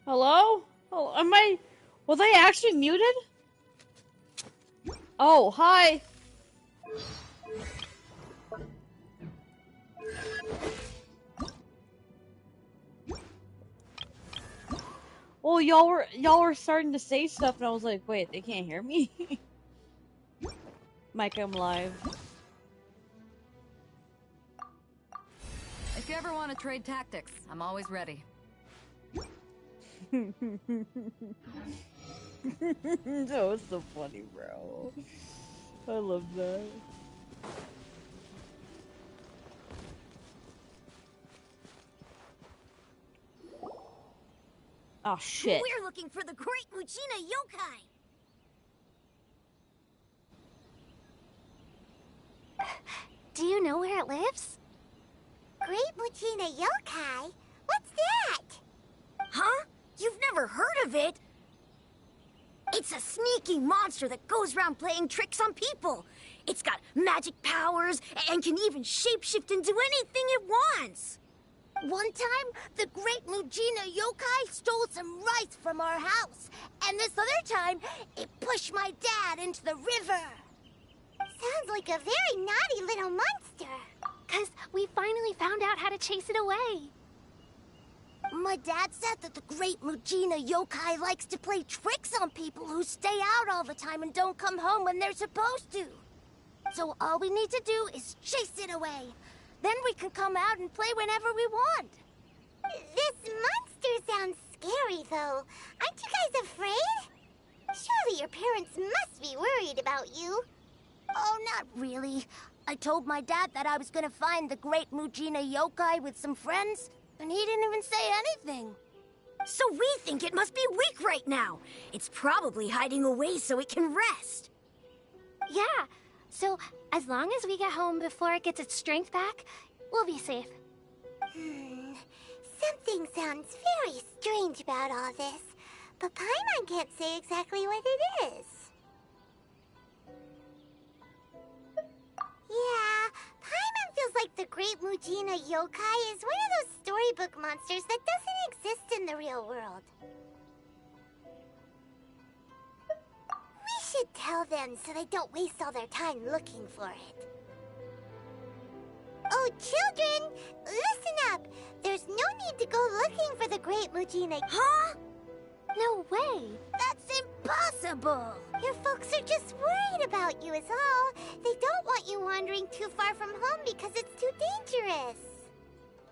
Hello? Oh, am I... Was I actually muted? Oh, hi. Well, y'all were starting to say stuff, and I was like, wait, they can't hear me? Mike, I'm live. If you ever want to trade tactics, I'm always ready. That was so funny, bro. I love that. Oh, shit. We're looking for the Great Muchina Yokai! Do you know where it lives? Great Muchina Yokai? What's that? Huh? You've never heard of it? It's a sneaky monster that goes around playing tricks on people. It's got magic powers and can even shapeshift into anything it wants. One time, the Great Muchina Yokai stole some rice from our house. And this other time, it pushed my dad into the river. Sounds like a very naughty little monster. 'Cause we finally found out how to chase it away. My dad said that the Great Muchina Yokai likes to play tricks on people who stay out all the time and don't come home when they're supposed to. So all we need to do is chase it away. Then we can come out and play whenever we want. This monster sounds scary, though. Aren't you guys afraid? Surely your parents must be worried about you. Oh, not really. I told my dad that I was gonna find the Great Muchina Yokai with some friends, and he didn't even say anything. So we think it must be weak right now. It's probably hiding away so it can rest. Yeah, so as long as we get home before it gets its strength back, we'll be safe. Something sounds very strange about all this, but Paimon can't say exactly what it is. Yeah, Paimon feels like the Great Muchina Yokai is one of those storybook monsters that doesn't exist in the real world. We should tell them so they don't waste all their time looking for it. Oh, children, listen up. There's no need to go looking for the Great Muchina. Huh? No way! That's impossible! Your folks are just worried about you is all. They don't want you wandering too far from home because it's too dangerous.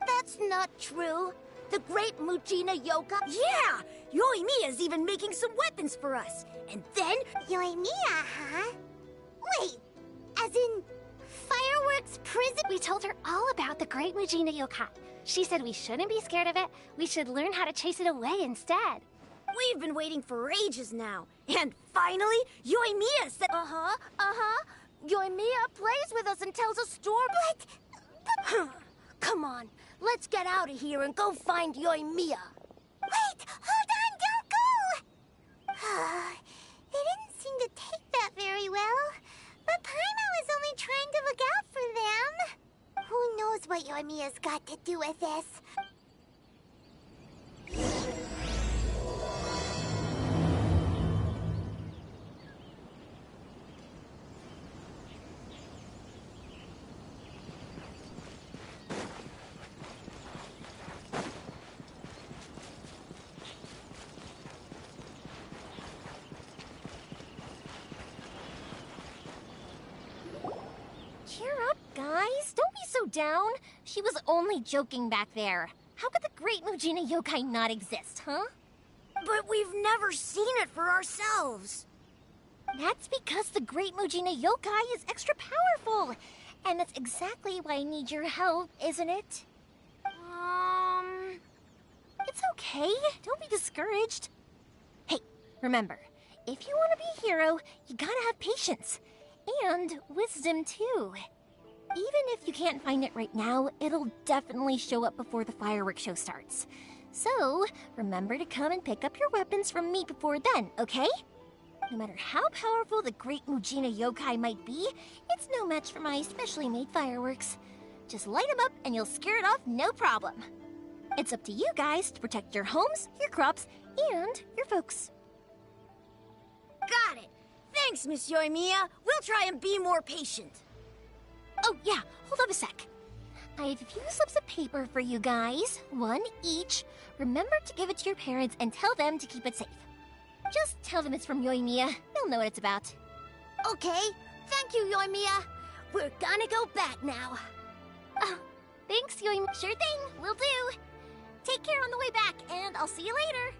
That's not true. The Great Muchina Yokai... Yeah! Yoimiya's even making some weapons for us. And then... Yoimiya, huh? Wait, as in... Fireworks prison? We told her all about the Great Muchina Yokai. She said we shouldn't be scared of it. We should learn how to chase it away instead. We've been waiting for ages now. And finally, Yoimiya said... Yoimiya plays with us and tells us stories. But... Come on, let's get out of here and go find Yoimiya. Wait, hold on, don't go! They didn't seem to take that very well. But Paimon was only trying to look out for them. what Yoimiya's got to do with this. Cheer up, guys. Don't be so down. She was only joking back there. How could the Great Mujina Yokai not exist, huh? But we've never seen it for ourselves. That's because the Great Mujina Yokai is extra powerful. And that's exactly why I need your help, isn't it? It's okay. Don't be discouraged. Hey, remember, if you want to be a hero, you gotta have patience. And wisdom, too. Even if you can't find it right now, it'll definitely show up before the fireworks show starts. So, remember to come and pick up your weapons from me before then, okay? No matter how powerful the Great Mujina Yokai might be, it's no match for my specially made fireworks. Just light them up and you'll scare it off no problem. It's up to you guys to protect your homes, your crops, and your folks. Got it. Thanks, Miss Yoimiya. We'll try and be more patient. Oh, yeah, hold up a sec. I have a few slips of paper for you guys, one each. Remember to give it to your parents and tell them to keep it safe. Just tell them it's from Yoimiya. They'll know what it's about. Okay. Thank you, Yoimiya. We're gonna go back now. Oh, thanks, Yoimiya. Sure thing, will do. Take care on the way back, and I'll see you later.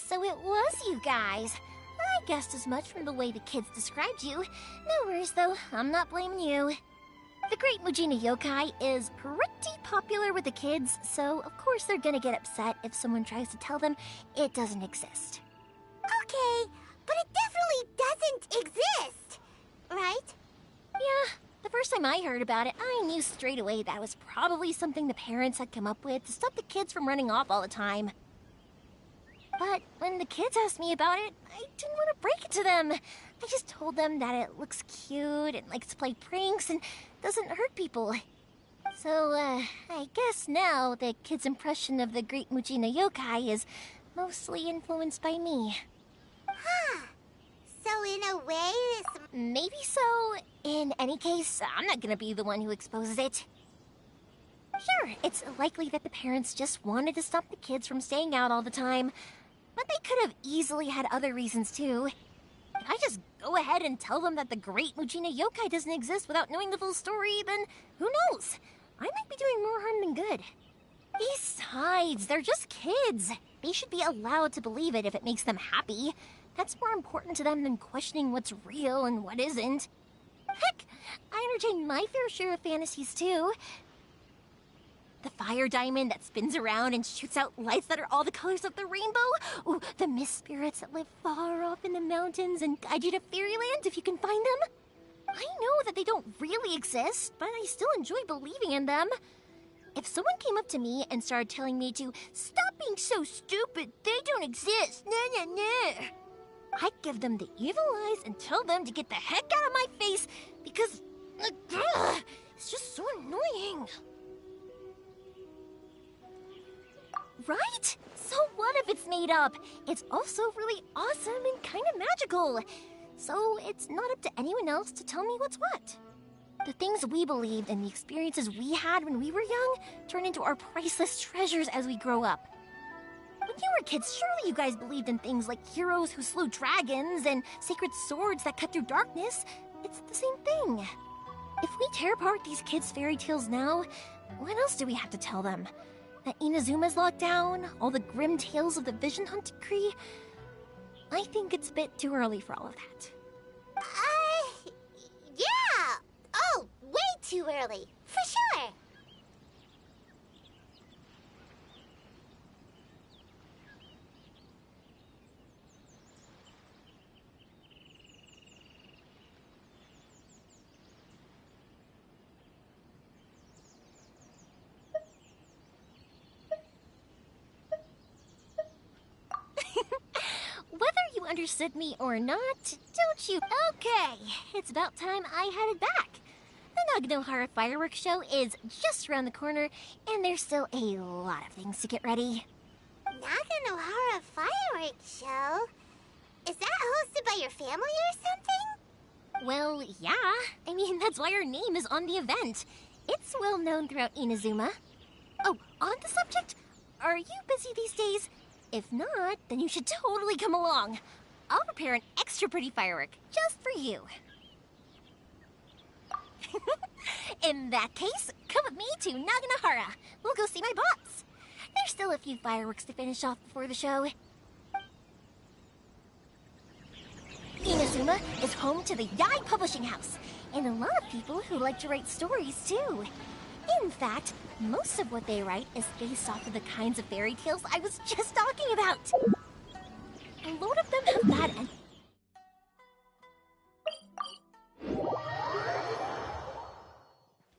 So it was you guys. I guessed as much from the way the kids described you. No worries, though. I'm not blaming you. The Great Mujina Yokai is pretty popular with the kids, so of course they're gonna get upset if someone tries to tell them it doesn't exist. Okay, but it definitely doesn't exist, right? Yeah, the first time I heard about it, I knew straight away that was probably something the parents had come up with to stop the kids from running off all the time. But when the kids asked me about it, I didn't want to break it to them. I just told them that it looks cute and likes to play pranks and doesn't hurt people. So, I guess now the kids' impression of the Great Mujina Yokai is mostly influenced by me. Huh. So in a way, this... Maybe so. In any case, I'm not gonna be the one who exposes it. Sure, it's likely that the parents just wanted to stop the kids from staying out all the time. But they could have easily had other reasons, too. If I just go ahead and tell them that the Great Mujina Yokai doesn't exist without knowing the full story, then who knows? I might be doing more harm than good. Besides, they're just kids. They should be allowed to believe it if it makes them happy. That's more important to them than questioning what's real and what isn't. Heck, I entertain my fair share of fantasies, too. The fire diamond that spins around and shoots out lights that are all the colors of the rainbow. Ooh, the mist spirits that live far off in the mountains and guide you to fairyland if you can find them. I know that they don't really exist, but I still enjoy believing in them. If someone came up to me and started telling me to stop being so stupid, they don't exist, I'd give them the evil eyes and tell them to get the heck out of my face because it's just so annoying. Right? So what if it's made up? It's also really awesome and kind of magical. So it's not up to anyone else to tell me what's what. The things we believed and the experiences we had when we were young turn into our priceless treasures as we grow up. When you were kids, surely you guys believed in things like heroes who slew dragons and sacred swords that cut through darkness. It's the same thing. If we tear apart these kids' fairy tales now, what else do we have to tell them? That Inazuma's locked down, all the grim tales of the Vision Hunt decree? I think it's a bit too early for all of that. Yeah! Oh, way too early, for sure! understood me or not, don't you? Okay, it's about time I headed back. The Naganohara fireworks show is just around the corner, and there's still a lot of things to get ready. Naganohara fireworks show? Is that hosted by your family or something? Well, yeah. I mean, that's why our name is on the event. It's well known throughout Inazuma. Oh, on the subject, are you busy these days? If not, then you should totally come along. I'll prepare an extra pretty firework just for you. In that case, come with me to Naganohara. We'll go see my boss. There's still a few fireworks to finish off before the show. Inazuma is home to the Yai Publishing House, and a lot of people who like to write stories too. In fact, most of what they write is based off of the kinds of fairy tales I was just talking about. A lot of them have bad endings.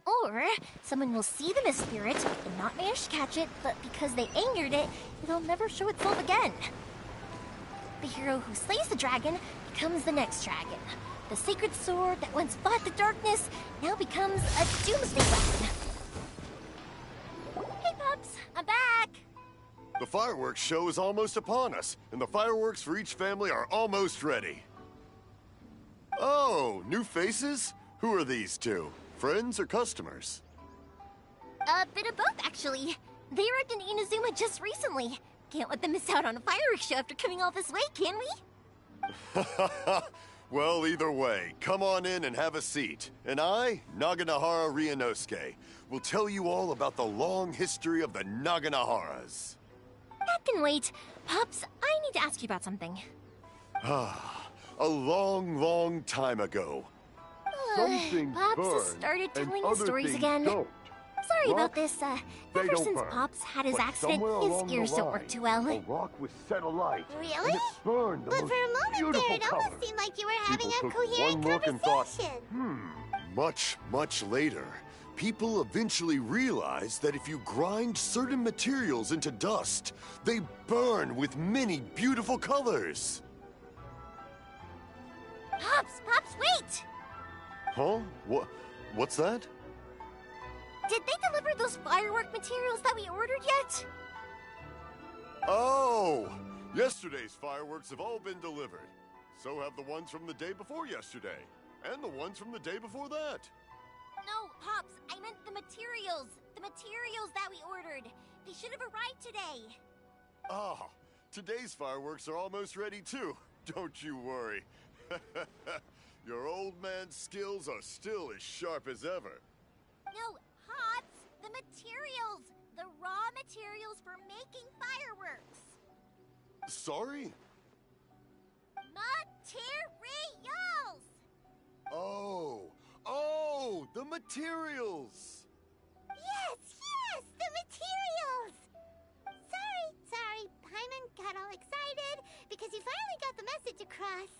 Or someone will see the mist spirit and not manage to catch it, but because they angered it, it'll never show itself again. The hero who slays the dragon becomes the next dragon. The sacred sword that once fought the darkness now becomes a doomsday weapon. Hey, Pups, I'm back! The fireworks show is almost upon us, and the fireworks for each family are almost ready. Oh, new faces? Who are these two? Friends or customers? A bit of both, actually. They arrived in Inazuma just recently. Can't let them miss out on a fireworks show after coming all this way, can we? Well, either way, come on in and have a seat. And I, Naganohara Ryunosuke, will tell you all about the long history of the Naganoharas. That can wait. Pups, I need to ask you about something. A long, long time ago. Some things Pops burn, has started and telling the other stories things again. don't. Sorry about Rocks, this. they Ever don't since burn. Pops had his But accident, somewhere his along the ears don't line, work too well. A rock was set alight. Really? And it burned the But most for a moment there, beautiful it color. almost seemed like you were having People a took coherent one look and thought, conversation. Much, much later, people eventually realized that if you grind certain materials into dust, they burn with many beautiful colors. Pops, wait! Huh? What's that? Did they deliver those firework materials that we ordered yet? Oh! Yesterday's fireworks have all been delivered. So have the ones from the day before yesterday. And the ones from the day before that. No, Pops, I meant the materials. The materials that we ordered. They should have arrived today. Ah, today's fireworks are almost ready too. Don't you worry. Your old man's skills are still as sharp as ever. No, Pops, the materials. The raw materials for making fireworks. Sorry? Materials! Oh, the materials! Yes, the materials! Sorry, Paimon got all excited because he finally got the message across.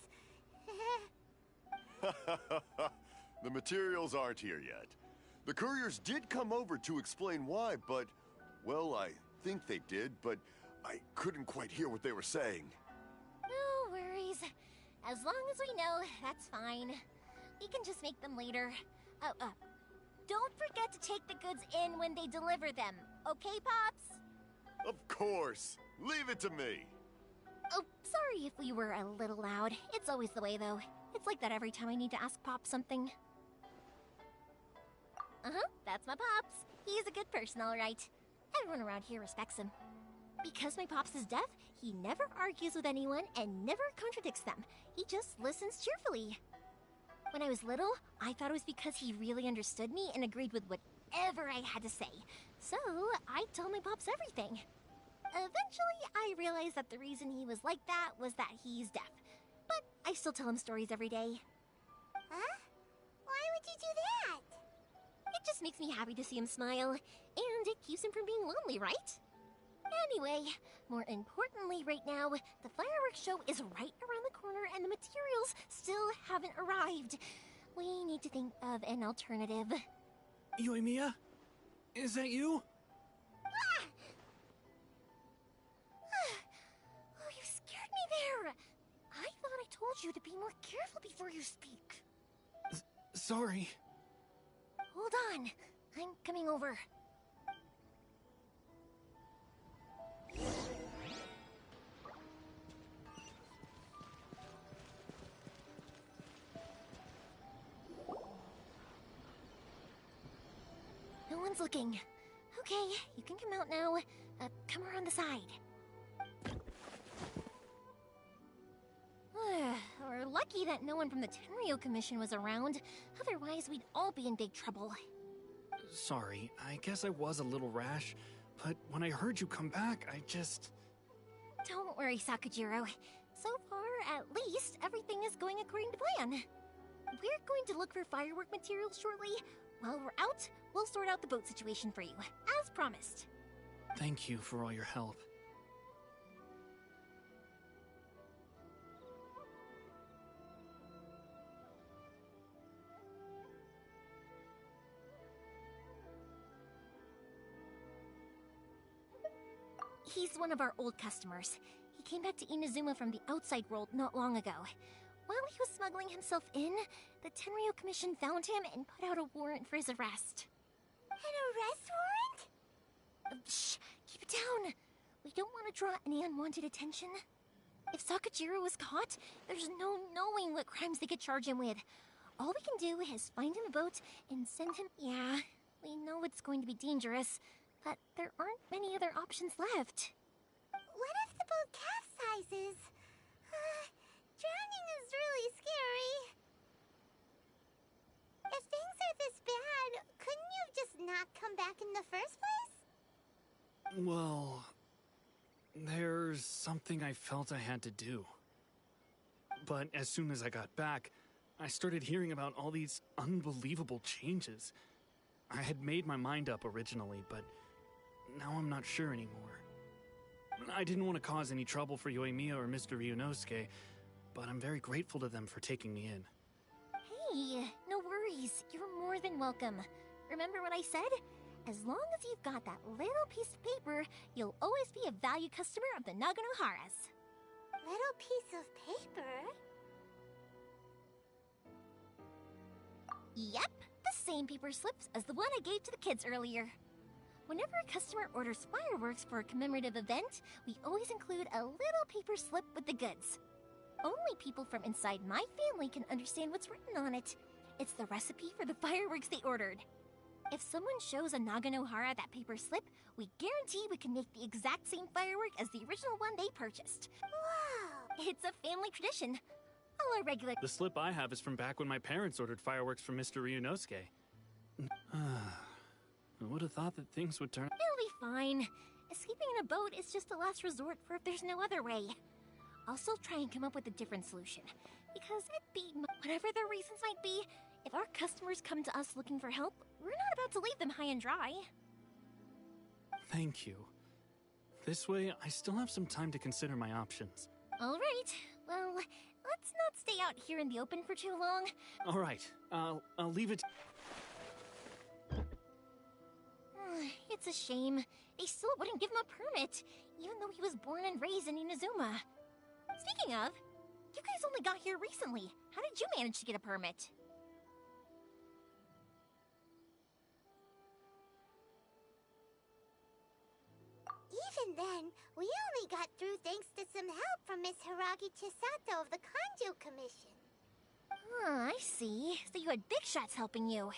The materials aren't here yet. The couriers did come over to explain why, but, well, I think they did, but I couldn't quite hear what they were saying. No worries. As long as we know, that's fine. We can just make them later. Don't forget to take the goods in when they deliver them. Okay, Pops? Of course. Leave it to me. Oh, sorry if we were a little loud. It's always the way, though. It's like that every time I need to ask Pop something. That's my Pops. He's a good person, all right. Everyone around here respects him. Because my Pops is deaf, he never argues with anyone and never contradicts them. He just listens cheerfully. When I was little, I thought it was because he really understood me and agreed with whatever I had to say. So, I told my Pops everything. Eventually, I realized that the reason he was like that was that he's deaf. But I still tell him stories every day. Huh? Why would you do that? It just makes me happy to see him smile, and it keeps him from being lonely, right? Anyway, more importantly right now, the fireworks show is right around the corner and the materials still haven't arrived. We need to think of an alternative. Yoimiya? Is that you? Oh, you scared me there! I told you to be more careful before you speak. Sorry. Hold on. I'm coming over. No one's looking. Okay, you can come out now. Come around the side. We're lucky that no one from the Tenryo Commission was around. Otherwise, we'd all be in big trouble. Sorry, I guess I was a little rash, but when I heard you come back, I just... Don't worry, Sakujiro. So far, at least, everything is going according to plan. We're going to look for firework materials shortly. While we're out, we'll sort out the boat situation for you, as promised. Thank you for all your help. He's one of our old customers. He came back to Inazuma from the outside world not long ago. While he was smuggling himself in, the Tenryo Commission found him and put out a warrant for his arrest. An arrest warrant? Shh! Keep it down! We don't want to draw any unwanted attention. If Sakujiro was caught, there's no knowing what crimes they could charge him with. All we can do is find him a boat and send him... Yeah, we know it's going to be dangerous, but there aren't many other options left. What if the boat capsizes? Drowning is really scary. If things are this bad, couldn't you just not come back in the first place? Well... there's something I felt I had to do. But as soon as I got back, I started hearing about all these unbelievable changes. I had made my mind up originally, but now I'm not sure anymore. I didn't want to cause any trouble for Yoimiya or Mr. Ryunosuke, but I'm very grateful to them for taking me in. Hey, no worries. You're more than welcome. Remember what I said? As long as you've got that little piece of paper, you'll always be a valued customer of the Naganoharas. Little piece of paper? Yep, the same paper slips as the one I gave to the kids earlier. Whenever a customer orders fireworks for a commemorative event, we always include a little paper slip with the goods. Only people from inside my family can understand what's written on it. It's the recipe for the fireworks they ordered. If someone shows a Naganohara that paper slip, we guarantee we can make the exact same firework as the original one they purchased. Wow! It's a family tradition. All our regular... The slip I have is from back when my parents ordered fireworks from Mr. Ryunosuke. I would have thought that things would turn... It'll be fine. Escaping in a boat is just a last resort for if there's no other way. I'll still try and come up with a different solution. Because whatever their reasons might be, if our customers come to us looking for help, we're not about to leave them high and dry. Thank you. This way, I still have some time to consider my options. All right. Well, let's not stay out here in the open for too long. All right. I'll leave it... It's a shame. They still wouldn't give him a permit, even though he was born and raised in Inazuma. Speaking of, you guys only got here recently. How did you manage to get a permit? Even then, we only got through thanks to some help from Miss Hiragi Chisato of the Kanjo Commission. I see. So you had big shots helping you.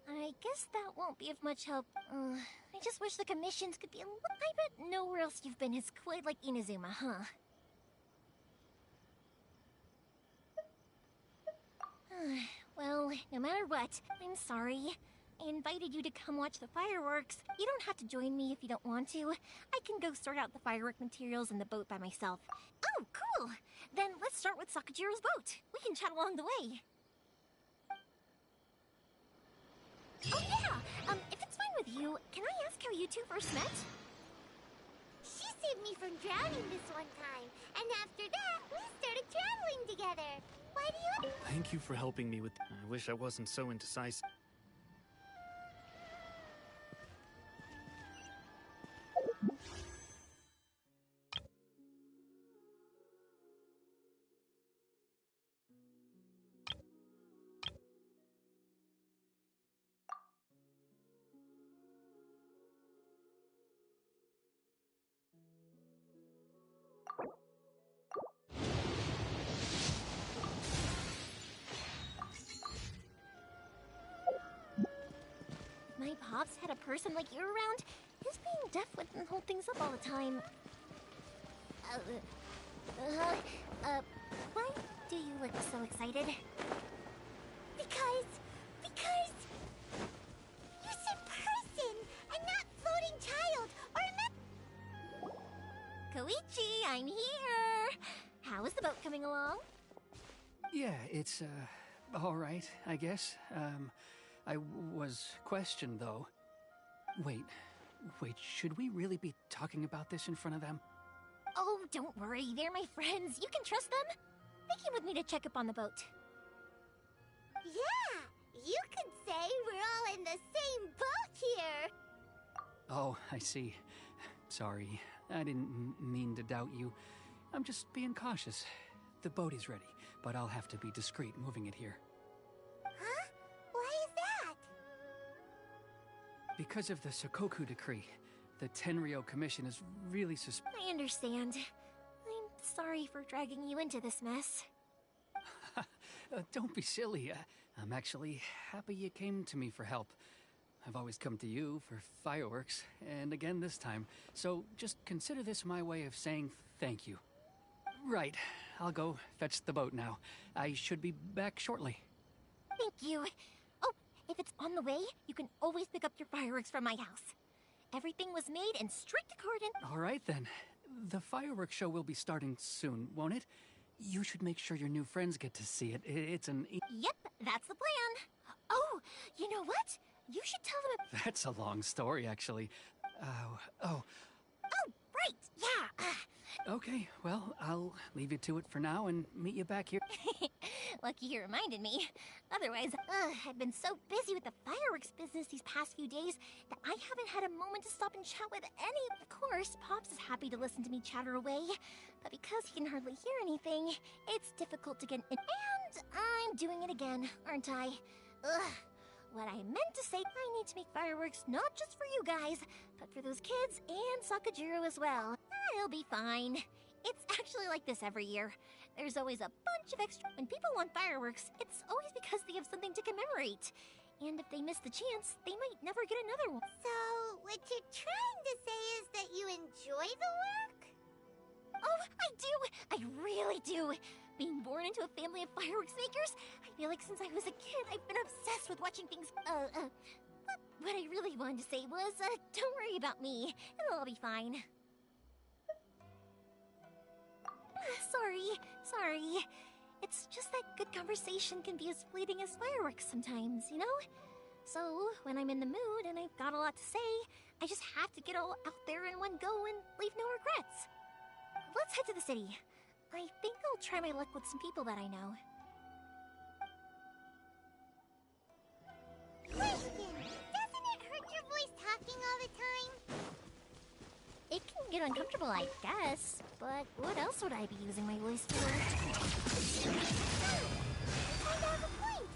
I guess that won't be of much help. I just wish the commissions could be a little... I bet nowhere else you've been is quite like Inazuma, huh? Well, no matter what, I'm sorry. I invited you to come watch the fireworks. You don't have to join me if you don't want to. I can go sort out the firework materials in the boat by myself. Oh, cool! Then let's start with Sakujiro's boat. We can chat along the way. Oh yeah! If it's fine with you, can I ask how you two first met? She saved me from drowning this one time, and after that, we started traveling together. Why do you... Thank you for helping me with... I wish I wasn't so indecisive. my pops had a person like you around, his being deaf wouldn't hold things up all the time. Why do you look so excited? Because you said person and not floating child, or Koichi, I'm here! How is the boat coming along? Yeah, it's, all right, I guess. I was questioned, though. Wait, should we really be talking about this in front of them? Oh, don't worry, they're my friends. You can trust them. They came with me to check up on the boat. yeah, you could say we're all in the same boat here. Oh, I see. Sorry, I didn't mean to doubt you. I'm just being cautious. The boat is ready, but I'll have to be discreet moving it here. Huh? Why is that? Because of the Sokoku decree, the Tenryo Commission is really I understand. I'm sorry for dragging you into this mess. Don't be silly. I'm actually happy you came to me for help. I've always come to you for fireworks, and again this time, so just consider this my way of saying thank you. Right, I'll go fetch the boat now. I should be back shortly. Thank you. Oh, if it's on the way, you can always pick up your fireworks from my house. Everything was made in strict accordance. All right then. The fireworks show will be starting soon, won't it? You should make sure your new friends get to see it. It's an... Yep, that's the plan. Oh, you know what? You should tell them... That's a long story, actually. Oh, Oh, right, yeah. okay, well, I'll leave you to it for now and meet you back here. Lucky you reminded me. Otherwise, I've been so busy with the fireworks business these past few days that I haven't had a moment to stop and chat with any. Of course, Pops is happy to listen to me chatter away, but because he can hardly hear anything, it's difficult to get in. And I'm doing it again, aren't I? Ugh. What I meant to say, I need to make fireworks not just for you guys, but for those kids and Sakajiro as well. I'll be fine. It's actually like this every year. There's always a bunch of extra... When people want fireworks, it's always because they have something to commemorate. And if they miss the chance, they might never get another one. So, what you're trying to say is that you enjoy the work? Oh, I do! I really do! Being born into a family of fireworks makers, I feel like since I was a kid, I've been obsessed with watching things... But what I really wanted to say was, don't worry about me. It'll all be fine. Sorry. It's just that good conversation can be as fleeting as fireworks sometimes, you know? So, when I'm in the mood and I've got a lot to say, I just have to get all out there in one go and leave no regrets. Let's head to the city. I think I'll try my luck with some people that I know. Question! Doesn't it hurt your voice talking all the time? It can get uncomfortable, I guess, but what else would I be using my voice for? I have a point!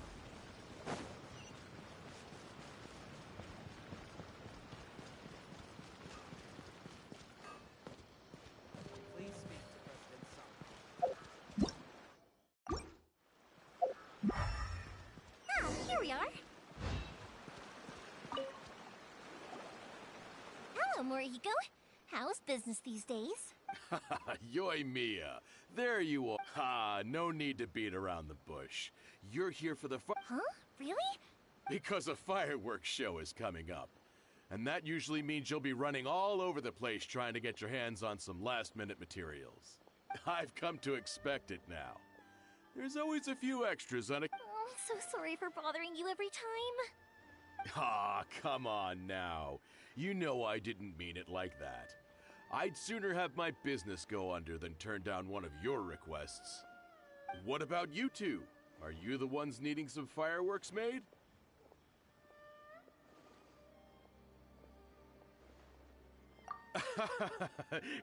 Please speak to President Song. Ah, here we are. Hello, Morihiko. How's business these days? Yoi Mia, there you are. Ha, no need to beat around the bush. You're here for the Huh? Really? because a fireworks show is coming up. And that usually means you'll be running all over the place trying to get your hands on some last-minute materials. I've come to expect it now. There's always a few extras on a... Oh, I'm so sorry for bothering you every time. Ah, come on now. You know I didn't mean it like that. I'd sooner have my business go under than turn down one of your requests. What about you two? Are you the ones needing some fireworks made?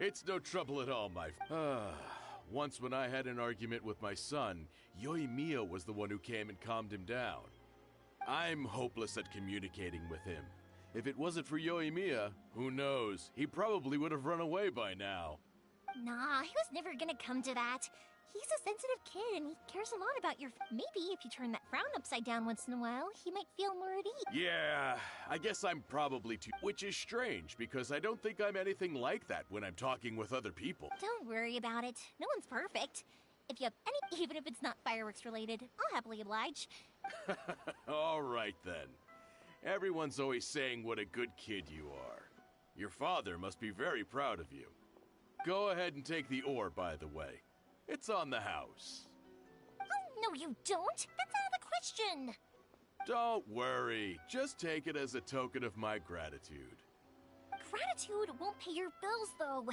It's no trouble at all, my... Once when I had an argument with my son, Yoimiya was the one who came and calmed him down. I'm hopeless at communicating with him. If it wasn't for Yoimiya, who knows? He probably would have run away by now. Nah, he was never gonna come to that. He's a sensitive kid and he cares a lot about your... Maybe if you turn that frown upside down once in a while, he might feel more at ease. Yeah, I guess I'm probably too... Which is strange, because I don't think I'm anything like that when I'm talking with other people. Don't worry about it. No one's perfect. If you have any... Even if it's not fireworks related, I'll happily oblige. All right, then. Everyone's always saying what a good kid you are. Your father must be very proud of you. Go ahead and take the ore, by the way. It's on the house. Oh, no you don't! That's out of the question! Don't worry. Just take it as a token of my gratitude. Gratitude won't pay your bills, though.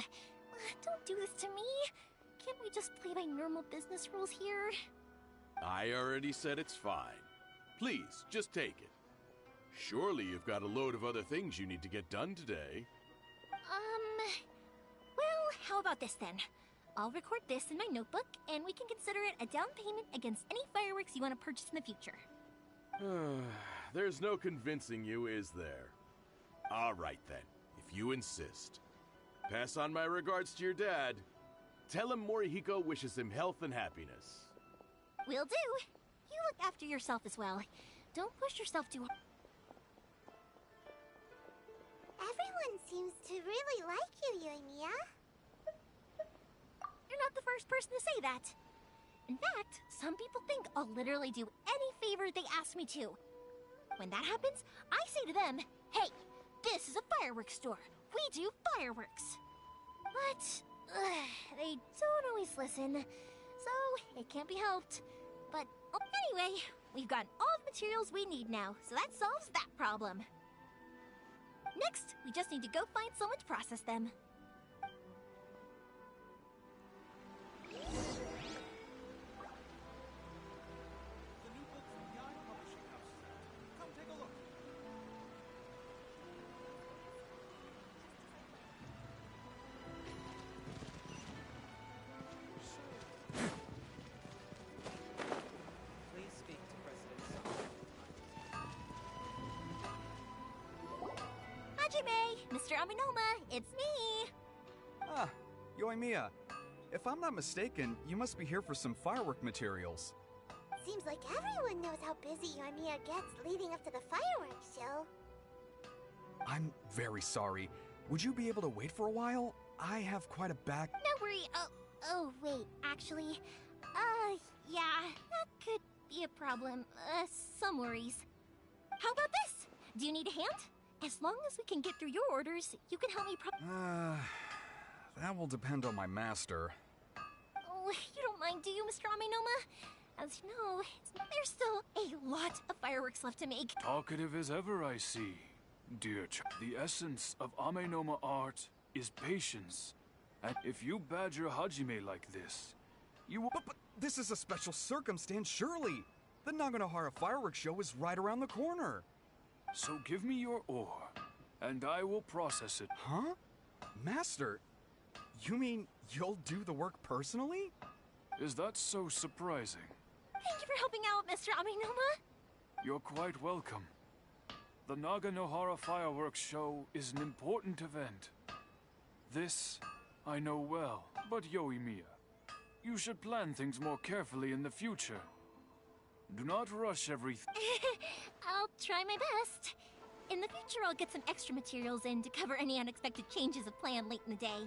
Don't do this to me. Can't we just play by normal business rules here? I already said it's fine. Please, just take it. Surely you've got a load of other things you need to get done today. Well, how about this then? I'll record this in my notebook, and we can consider it a down payment against any fireworks you want to purchase in the future. There's no convincing you, is there? All right then, if you insist. Pass on my regards to your dad. Tell him Morihiko wishes him health and happiness. Will do. You look after yourself as well. Don't push yourself too hard. Everyone seems to really like you, Yoimiya. You're not the first person to say that. In fact, some people think I'll literally do any favor they ask me to. When that happens, I say to them, hey, this is a fireworks store. We do fireworks. But they don't always listen, so it can't be helped. But anyway, we've got all the materials we need now, so that solves that problem. Next, we just need to go find someone to process them. The new book from the Eye Publishing House is out. Come take a look. Please speak to President Song. Hajime! Mr. Aminoma, it's me! Ah, Yoimiya. If I'm not mistaken, you must be here for some firework materials. Seems like everyone knows how busy Yoimiya gets leading up to the fireworks show. I'm very sorry. Would you be able to wait for a while? I have quite a back... Don't worry, wait, actually, yeah, that could be a problem. Some worries. How about this? Do you need a hand? As long as we can get through your orders, you can help me that will depend on my master. Oh, you don't mind, do you, Mr. Aminoma? As you know, there's still a lot of fireworks left to make. Talkative as ever, I see. Dear the essence of Amenoma art is patience. And if you badger Hajime like this, you will... But this is a special circumstance, surely. The Naganohara fireworks show is right around the corner. So give me your ore, and I will process it. Huh? Master, you mean you'll do the work personally? Is that so surprising? Thank you for helping out, Mr. Aminoma. You're quite welcome. The Naganohara fireworks show is an important event. This I know well, but Yoimiya, you should plan things more carefully in the future. Do not rush everything. I'll try my best. In the future, I'll get some extra materials in to cover any unexpected changes of plan late in the day.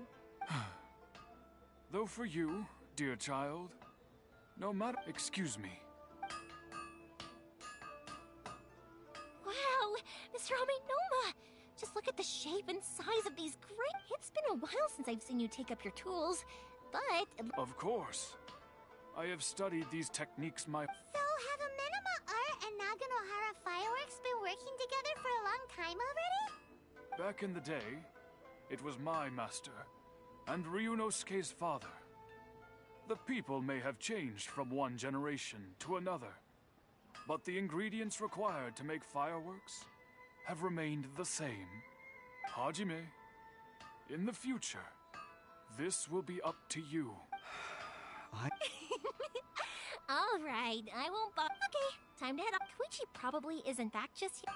Though for you, dear child, no matter... Excuse me. Wow, Mr. Aminoma! Just look at the shape and size of these great... It's been a while since I've seen you take up your tools, but... Of course. I have studied these techniques So have Amenoma Art and Naganohara Fireworks been working together for a long time already? Back in the day, it was my master, and Ryunosuke's father. The people may have changed from one generation to another, but the ingredients required to make fireworks have remained the same. Hajime, in the future, this will be up to you. All right, I won't Okay, time to head up. Koichi probably isn't back just yet.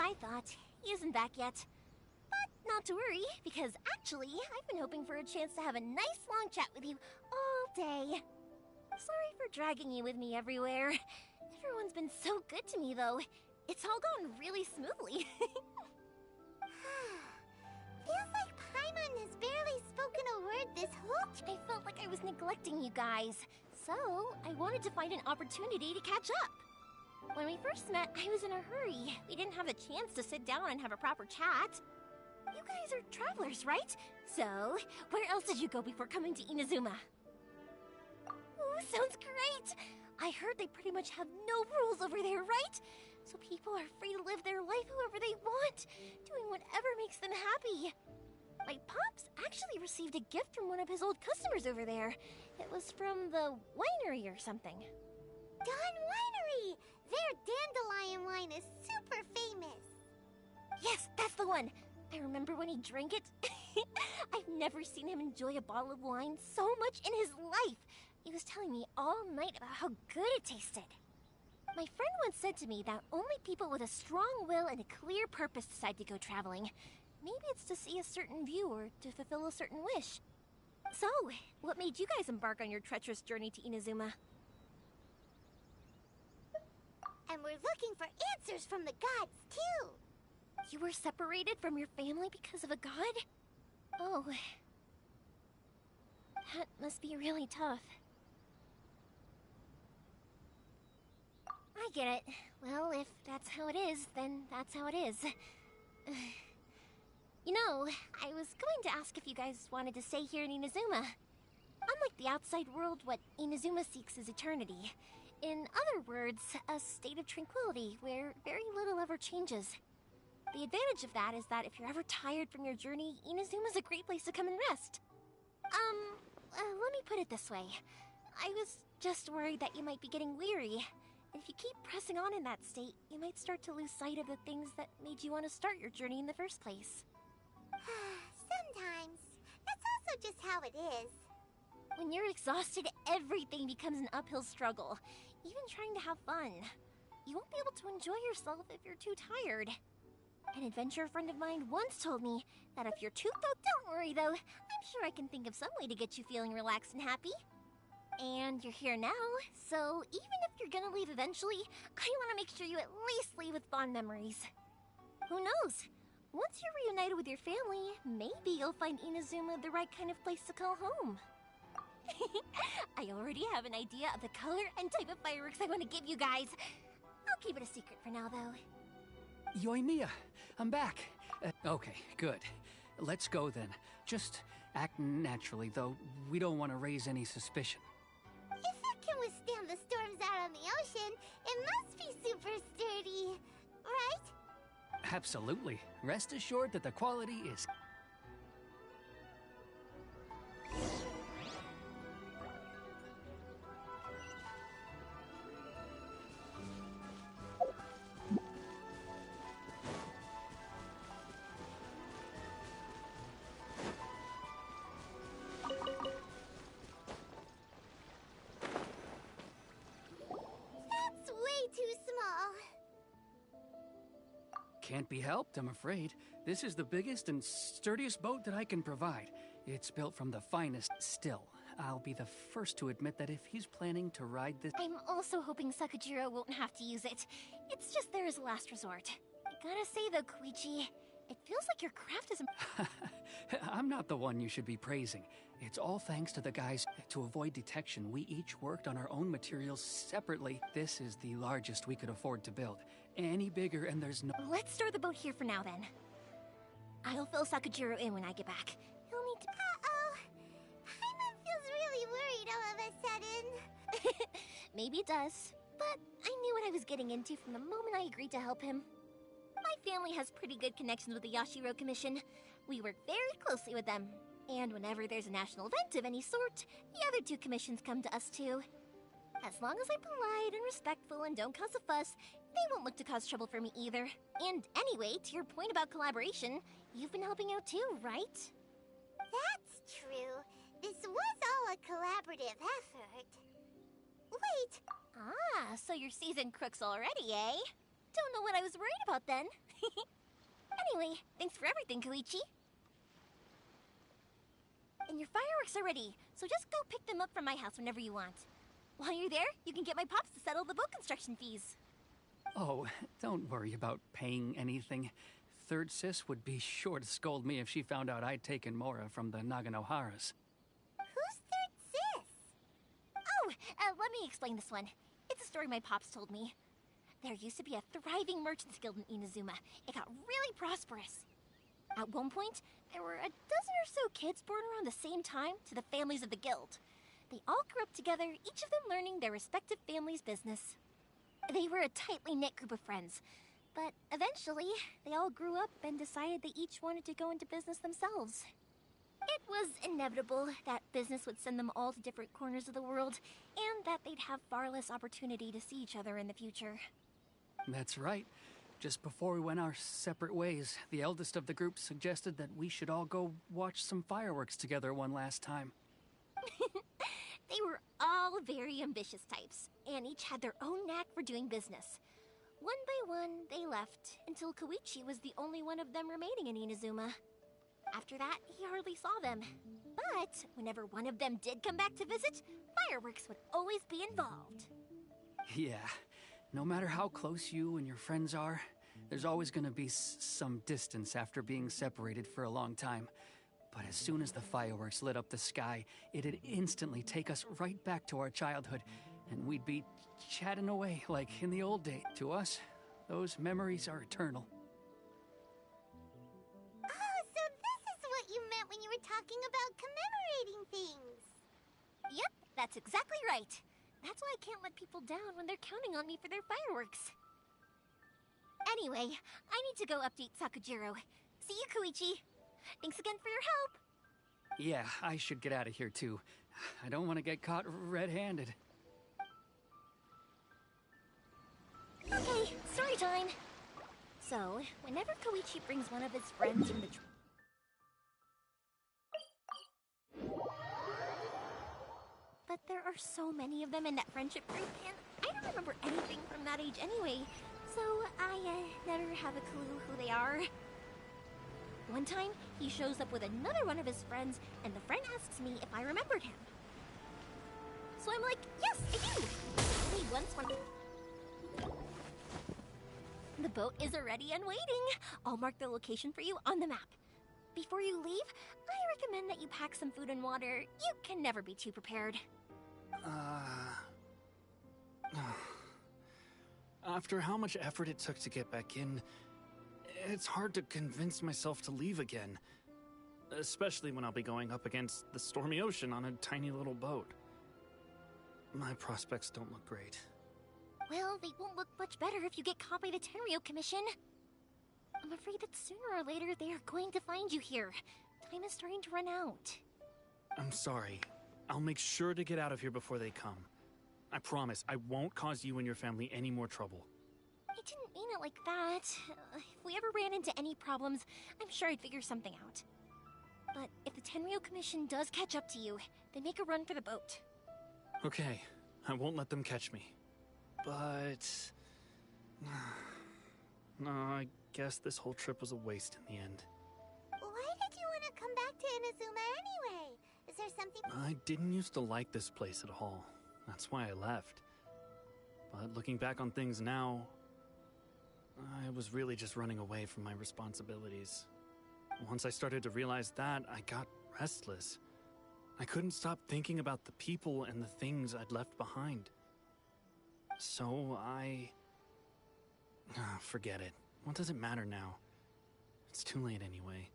I thought. He isn't back yet. But not to worry, because actually, I've been hoping for a chance to have a nice long chat with you all day. Sorry for dragging you with me everywhere. Everyone's been so good to me, though. It's all gone really smoothly. Feels like Paimon has barely spoken a word this whole I felt like I was neglecting you guys, so I wanted to find an opportunity to catch up. When we first met, I was in a hurry. We didn't have the chance to sit down and have a proper chat. You guys are travelers, right? So, where else did you go before coming to Inazuma? Ooh, sounds great! I heard they pretty much have no rules over there, right? So people are free to live their life however they want, doing whatever makes them happy. My pops actually received a gift from one of his old customers over there. It was from the winery or something. Dawn Winery! Their dandelion wine is super famous. Yes, that's the one. I remember when he drank it. I've never seen him enjoy a bottle of wine so much in his life. He was telling me all night about how good it tasted. My friend once said to me that only people with a strong will and a clear purpose decide to go traveling. Maybe it's to see a certain view or to fulfill a certain wish. So, what made you guys embark on your treacherous journey to Inazuma? And we're looking for answers from the gods, too. You were separated from your family because of a god? Oh. That must be really tough. I get it. Well, if that's how it is, then that's how it is. You know, I was going to ask if you guys wanted to stay here in Inazuma. Unlike the outside world, what Inazuma seeks is eternity. In other words, a state of tranquility where very little ever changes. The advantage of that is that if you're ever tired from your journey, Inazuma's a great place to come and rest. Let me put it this way. I was just worried that you might be getting weary. If you keep pressing on in that state, you might start to lose sight of the things that made you want to start your journey in the first place. Sometimes. That's also just how it is. When you're exhausted, everything becomes an uphill struggle. Even trying to have fun. You won't be able to enjoy yourself if you're too tired. An adventurer friend of mine once told me that if you're too don't worry though, I'm sure I can think of some way to get you feeling relaxed and happy. And you're here now, so even if you're gonna leave eventually, I want to make sure you at least leave with fond memories. Who knows? Once you're reunited with your family, maybe you'll find Inazuma the right kind of place to call home. I already have an idea of the color and type of fireworks I want to give you guys. I'll keep it a secret for now, though. Yoimiya, I'm back. Okay, good. Let's go then. Just act naturally, though we don't want to raise any suspicion. If it can withstand the storms out on the ocean, it must be super sturdy, right? Absolutely. Rest assured that the quality is... That's way too small. Can't be helped, I'm afraid. This is the biggest and sturdiest boat that I can provide. It's built from the finest still. I'll be the first to admit that if he's planning to ride this... I'm also hoping Sakajiro won't have to use it. It's just there as a last resort. I gotta say though, Koichi, it feels like your craft is... I'm not the one you should be praising. It's all thanks to the guys. To avoid detection, we each worked on our own materials separately. This is the largest we could afford to build. Any bigger and there's no... Let's store the boat here for now then. I'll fill Sakajiro in when I get back. He'll need to... Uh-oh. Paimon feels really worried all of a sudden. Maybe it does, but I knew what I was getting into from the moment I agreed to help him. My family has pretty good connections with the Yashiro Commission. We work very closely with them. And whenever there's a national event of any sort, the other two commissions come to us too. As long as I'm polite and respectful and don't cause a fuss, they won't look to cause trouble for me either. And anyway, to your point about collaboration, you've been helping out too, right? That's true. This was all a collaborative effort. Wait. Ah, so you're seasoned crooks already, eh? Don't know what I was worried about then. Anyway, thanks for everything, Koichi. And your fireworks are ready, so just go pick them up from my house whenever you want. While you're there, you can get my pops to settle the boat construction fees. Oh, don't worry about paying anything. Third Sis would be sure to scold me if she found out I'd taken Mora from the Naganoharas. Who's Third Sis? Oh, let me explain this one. It's a story my pops told me. There used to be a thriving merchants guild in Inazuma. It got really prosperous. At one point, there were a dozen or so kids born around the same time to the families of the guild. They all grew up together, each of them learning their respective family's business. They were a tightly knit group of friends, but eventually, they all grew up and decided they each wanted to go into business themselves. It was inevitable that business would send them all to different corners of the world, and that they'd have far less opportunity to see each other in the future. That's right. Just before we went our separate ways, the eldest of the group suggested that we should all go watch some fireworks together one last time. They were all very ambitious types, and each had their own knack for doing business. One by one, they left, until Koichi was the only one of them remaining in Inazuma. After that, he hardly saw them. But whenever one of them did come back to visit, fireworks would always be involved. Yeah, no matter how close you and your friends are, there's always gonna be some distance after being separated for a long time. But as soon as the fireworks lit up the sky, it'd instantly take us right back to our childhood, and we'd be chatting away like in the old days. To us, those memories are eternal. Oh, so this is what you meant when you were talking about commemorating things. Yep, that's exactly right. That's why I can't let people down when they're counting on me for their fireworks. Anyway, I need to go update Sakujiro. See you, Koichi. Thanks again for your help. Yeah, I should get out of here too. I don't want to get caught red-handed. Okay, story time. So, whenever Koichi brings one of his friends from the But there are so many of them in that friendship group, and I don't remember anything from that age anyway, so I never have a clue who they are. One time, he shows up with another one of his friends, and the friend asks me if I remembered him. So I'm like, yes, I do! He once one. The boat is ready and waiting. I'll mark the location for you on the map. Before you leave, I recommend that you pack some food and water. You can never be too prepared. After how much effort it took to get back in, it's hard to convince myself to leave again. Especially when I'll be going up against the stormy ocean on a tiny little boat. My prospects don't look great. Well, they won't look much better if you get caught by the Tenryo Commission. I'm afraid that sooner or later they are going to find you here. Time is starting to run out. I'm sorry. I'll make sure to get out of here before they come. I promise, I won't cause you and your family any more trouble. I didn't mean it like that. If we ever ran into any problems, I'm sure I'd figure something out. But if the Tenryo Commission does catch up to you, they make a run for the boat. Okay, I won't let them catch me. But... no, I guess this whole trip was a waste in the end. Why did you want to come back to Inazuma anyway? Is there something... I didn't used to like this place at all. That's why I left. But looking back on things now, I was really just running away from my responsibilities. Once I started to realize that, I got restless. I couldn't stop thinking about the people and the things I'd left behind. So forget it. What does it matter now? It's too late anyway.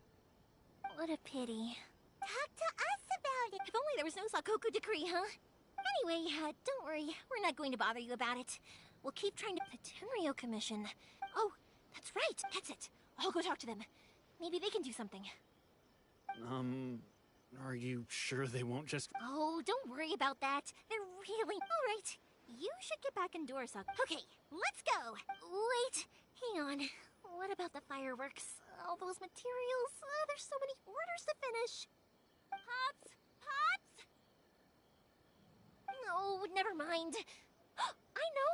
What a pity. Talk to us about it. If only there was no Sakoku decree, huh? Anyway, don't worry. We're not going to bother you about it. We'll keep trying to... The Tenryo Commission. Oh, that's right. That's it. I'll go talk to them. Maybe they can do something. Are you sure they won't just... Oh, don't worry about that. They're really... All right. You should get back indoors, Okay, let's go. Wait, hang on. What about the fireworks? All those materials? There's so many orders to finish. Pops! Pops! No, never mind. I know.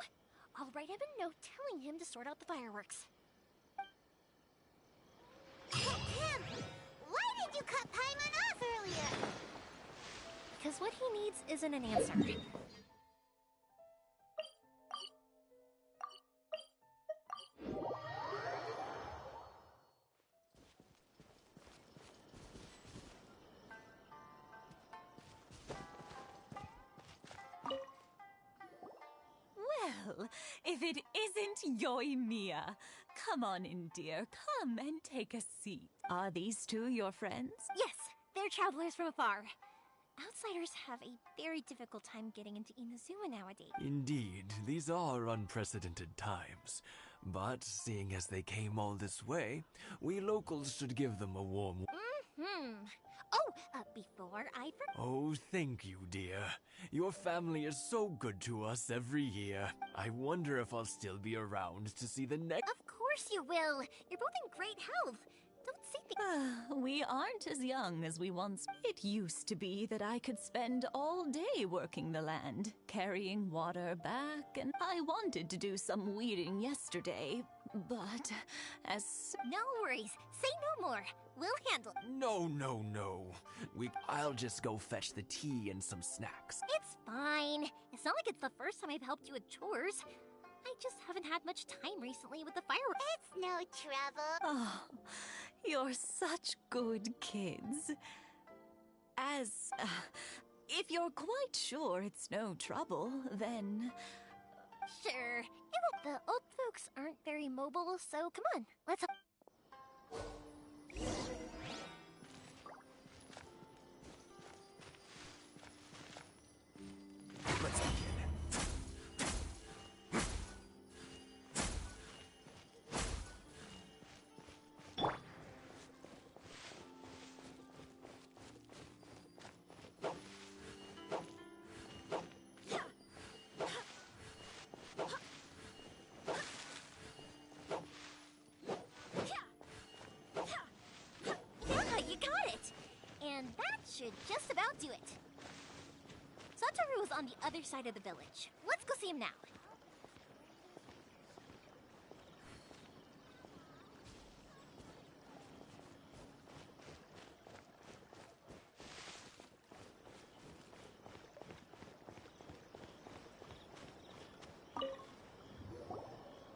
I'll write him a note telling him to sort out the fireworks. Tim! Why did you cut Paimon off earlier? Because what he needs isn't an answer. Well, if it isn't Yoimiya. Come on in, dear. Come and take a seat. Are these two your friends? Yes, they're travelers from afar. Outsiders have a very difficult time getting into Inazuma nowadays. Indeed, these are unprecedented times. But seeing as they came all this way, we locals should give them a warm... Before I Oh, thank you, dear. Your family is so good to us every year. I wonder if I'll still be around to see the next... Of course you will. You're both in great health. Don't say things. We aren't as young as we once. It used to be that I could spend all day working the land, carrying water back, and I wanted to do some weeding yesterday, but as... No worries. Say no more. We'll handle it. No. I'll just go fetch the tea and some snacks. It's fine. It's not like it's the first time I've helped you with chores. I just haven't had much time recently with the fireworks. It's no trouble. Oh, you're such good kids. If you're quite sure it's no trouble, then... Sure. The old folks aren't very mobile, so come on, let's... Let's begin. You got it! And that should just about do it. Satoru is on the other side of the village. Let's go see him now.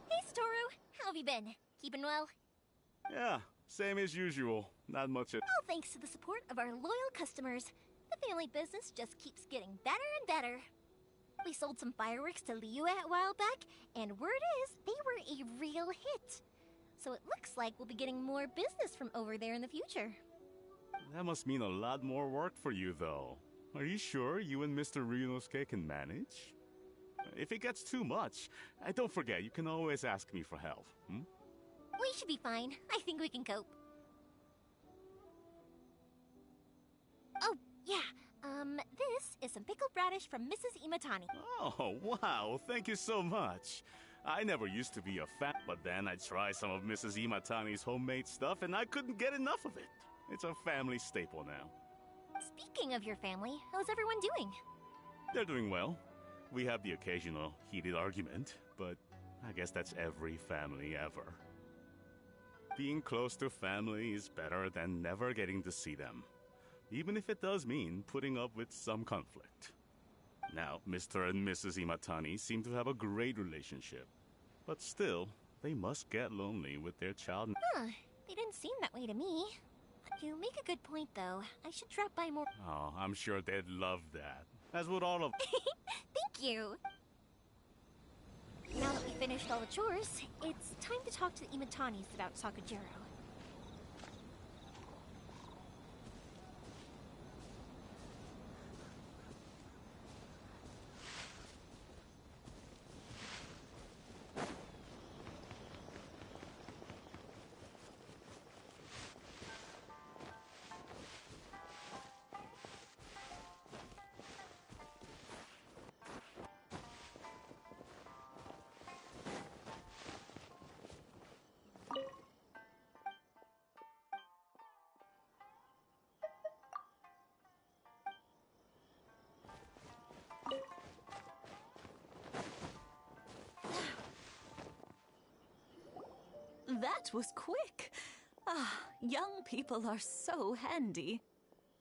Hey, Satoru. How have you been? Keeping well? Yeah, same as usual. Not much at... All thanks to the support of our loyal customers. The family business just keeps getting better and better. We sold some fireworks to Liyue a while back, and word is they were a real hit. So it looks like we'll be getting more business from over there in the future. That must mean a lot more work for you, though. Are you sure you and Mr. Ryunosuke can manage? If it gets too much, don't forget, you can always ask me for help, hmm? We should be fine. I think we can cope. Oh, yeah. This is some pickled radish from Mrs. Imatani. Oh, wow, thank you so much. I never used to be a fan, but then I tried some of Mrs. Imatani's homemade stuff and I couldn't get enough of it. It's a family staple now. Speaking of your family, how's everyone doing? They're doing well. We have the occasional heated argument, but I guess that's every family ever. Being close to family is better than never getting to see them, even if it does mean putting up with some conflict. Now, Mr. and Mrs. Imatani seem to have a great relationship, but still, they must get lonely with their child. Huh, they didn't seem that way to me. You make a good point, though. I should drop by more. Oh, I'm sure they'd love that, as would all of... Thank you! Now that we've finished all the chores, it's time to talk to the Imatanis about Sakujiro. that was quick. Ah, young people are so handy.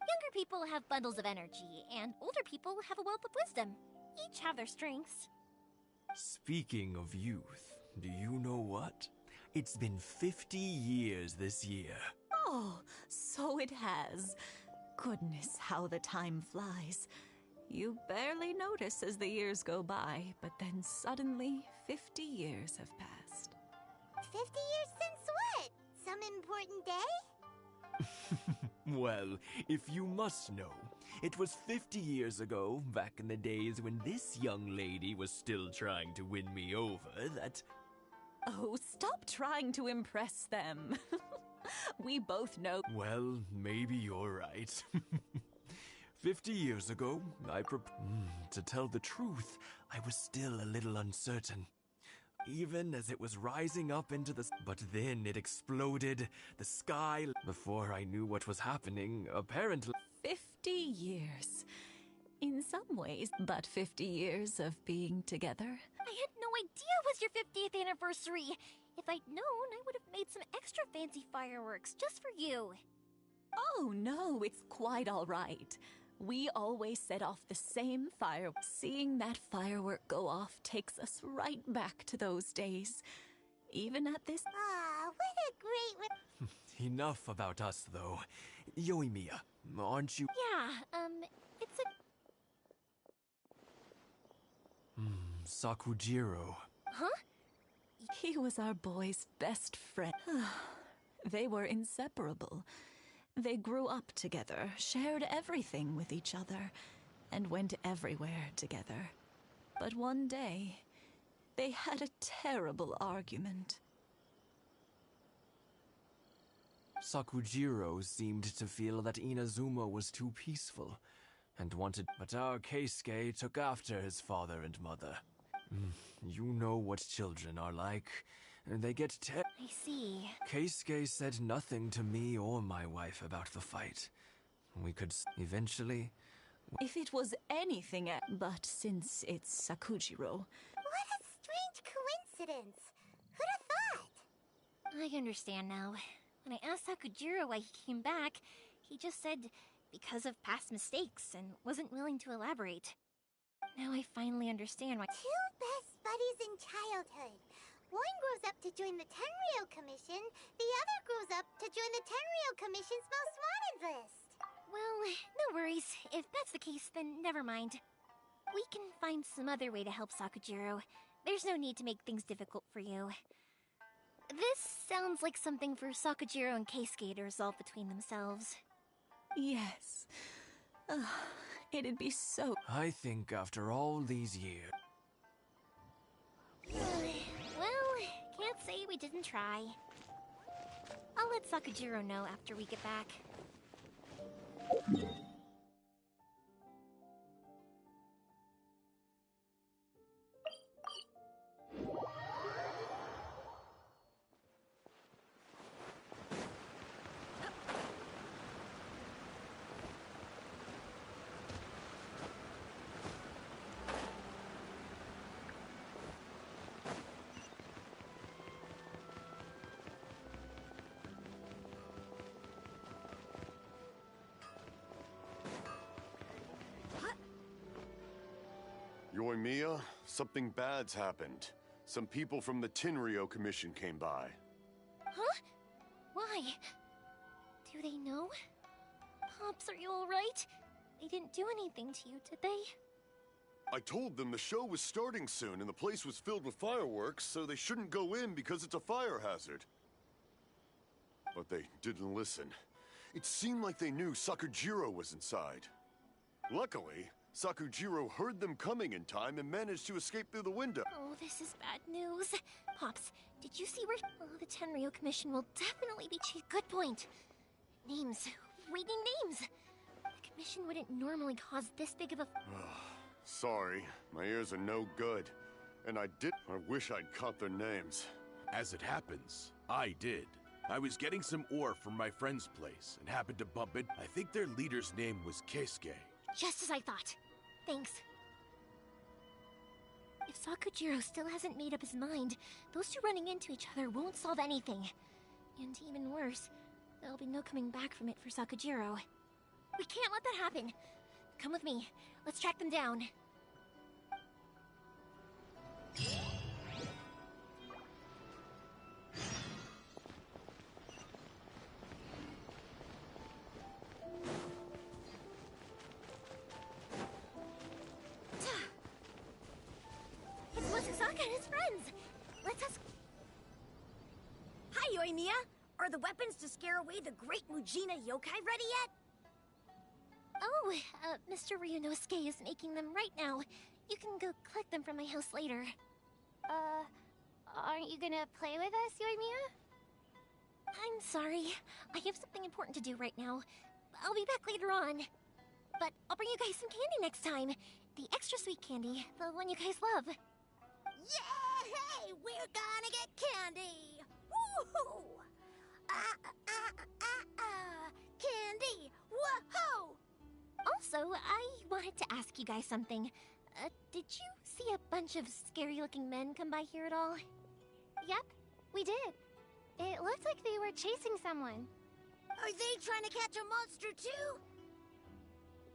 Younger people have bundles of energy, and older people have a wealth of wisdom. Each have their strengths. Speaking of youth, do you know what? It's been 50 years this year. Oh, so it has. Goodness, how the time flies. You barely notice as the years go by, but then suddenly 50 years have passed. 50 years since what? Some important day? Well, if you must know, it was 50 years ago, back in the days when this young lady was still trying to win me over, that... Oh, stop trying to impress them. We both know. Well, maybe you're right. 50 years ago, to tell the truth, I was still a little uncertain. Even as it was rising up into the... But then it exploded, the sky... Before I knew what was happening, apparently... 50 years. In some ways, but 50 years of being together. I had no idea it was your 50th anniversary. If I'd known, I would have made some extra fancy fireworks just for you. Oh no, it's quite all right. We always set off the same firework. Seeing that firework go off takes us right back to those days. Even at this... Ah, what a great... Enough about us, though. Yoimiya, aren't you... Yeah, it's a... Sakujiro. Huh? He was our boy's best friend. They were inseparable. They grew up together, shared everything with each other, and went everywhere together. But one day, they had a terrible argument. Sakujiro seemed to feel that Inazuma was too peaceful, and wanted... But our Keisuke took after his father and mother. You know what children are like. They get I see. Keisuke said nothing to me or my wife about the fight. We could eventually... If it was anything but since it's Sakujiro... What a strange coincidence! Who'd have thought? I understand now. When I asked Sakujiro why he came back, he just said because of past mistakes and wasn't willing to elaborate. Now I finally understand why— Two best buddies in childhood. One grows up to join the Tenryo Commission, the other grows up to join the Tenryo Commission's most wanted list. Well, no worries. If that's the case, then never mind. We can find some other way to help Sakujiro. There's no need to make things difficult for you. This sounds like something for Sakujiro and Keisuke to resolve between themselves. Yes. It'd be so... I think after all these years... Well, can't say we didn't try. I'll let Sakujiro know after we get back. Yoimiya, something bad's happened. Some people from the Tenryo Commission came by. Huh? Why? Do they know? Pops, are you alright? They didn't do anything to you, did they? I told them the show was starting soon and the place was filled with fireworks, so they shouldn't go in because it's a fire hazard. But they didn't listen. It seemed like they knew Sakujiro was inside. Luckily, Sakujiro heard them coming in time and managed to escape through the window. Oh, this is bad news. Pops, did you see where— Oh, the Tenryo Commission will definitely be— Good point. Names. Reading names. The Commission wouldn't normally cause this big of a— Sorry, my ears are no good. And I wish I'd caught their names. As it happens, I did. I was getting some ore from my friend's place and happened to bump it. I think their leader's name was Keisuke. Just as I thought. Thanks. If If Sakujiro still hasn't made up his mind, those two running into each other won't solve anything. And even worse, there'll be no coming back from it for Sakujiro. We can't let that happen. Come with me. Let's track them down. It's Mosusaka and his friends. Let's ask... Hi, Yoimiya! Are the weapons to scare away the great Mujina yokai ready yet? Oh, Mr. Ryunosuke is making them right now. You can go collect them from my house later. Aren't you gonna play with us, Yoimiya? I'm sorry. I have something important to do right now. I'll be back later on. But I'll bring you guys some candy next time. The extra sweet candy, the one you guys love. Yay! We're gonna get candy! Woohoo! Candy! Woohoo! Also, I wanted to ask you guys something. Did you see a bunch of scary-looking men come by here at all? Yep, we did. It looked like they were chasing someone. Are they trying to catch a monster too?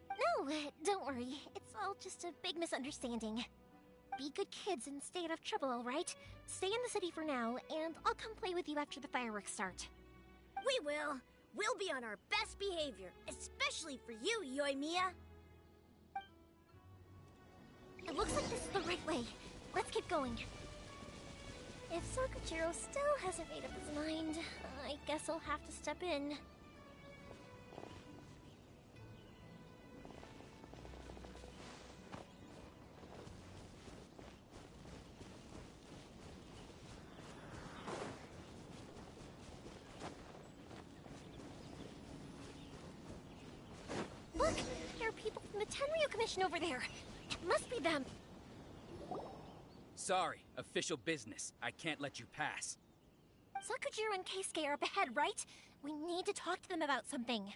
No, don't worry. It's all just a big misunderstanding. Be good kids and stay out of trouble, alright? Stay in the city for now, and I'll come play with you after the fireworks start. We will. We'll be on our best behavior, especially for you, Yoimiya. It looks like this is the right way. Let's keep going. If Sakujiro still hasn't made up his mind, I guess I'll have to step in. Look! There are people from the Tenryu Commission over there! It must be them! Sorry, official business. I can't let you pass. Sakujiro and Keisuke are up ahead, right? We need to talk to them about something.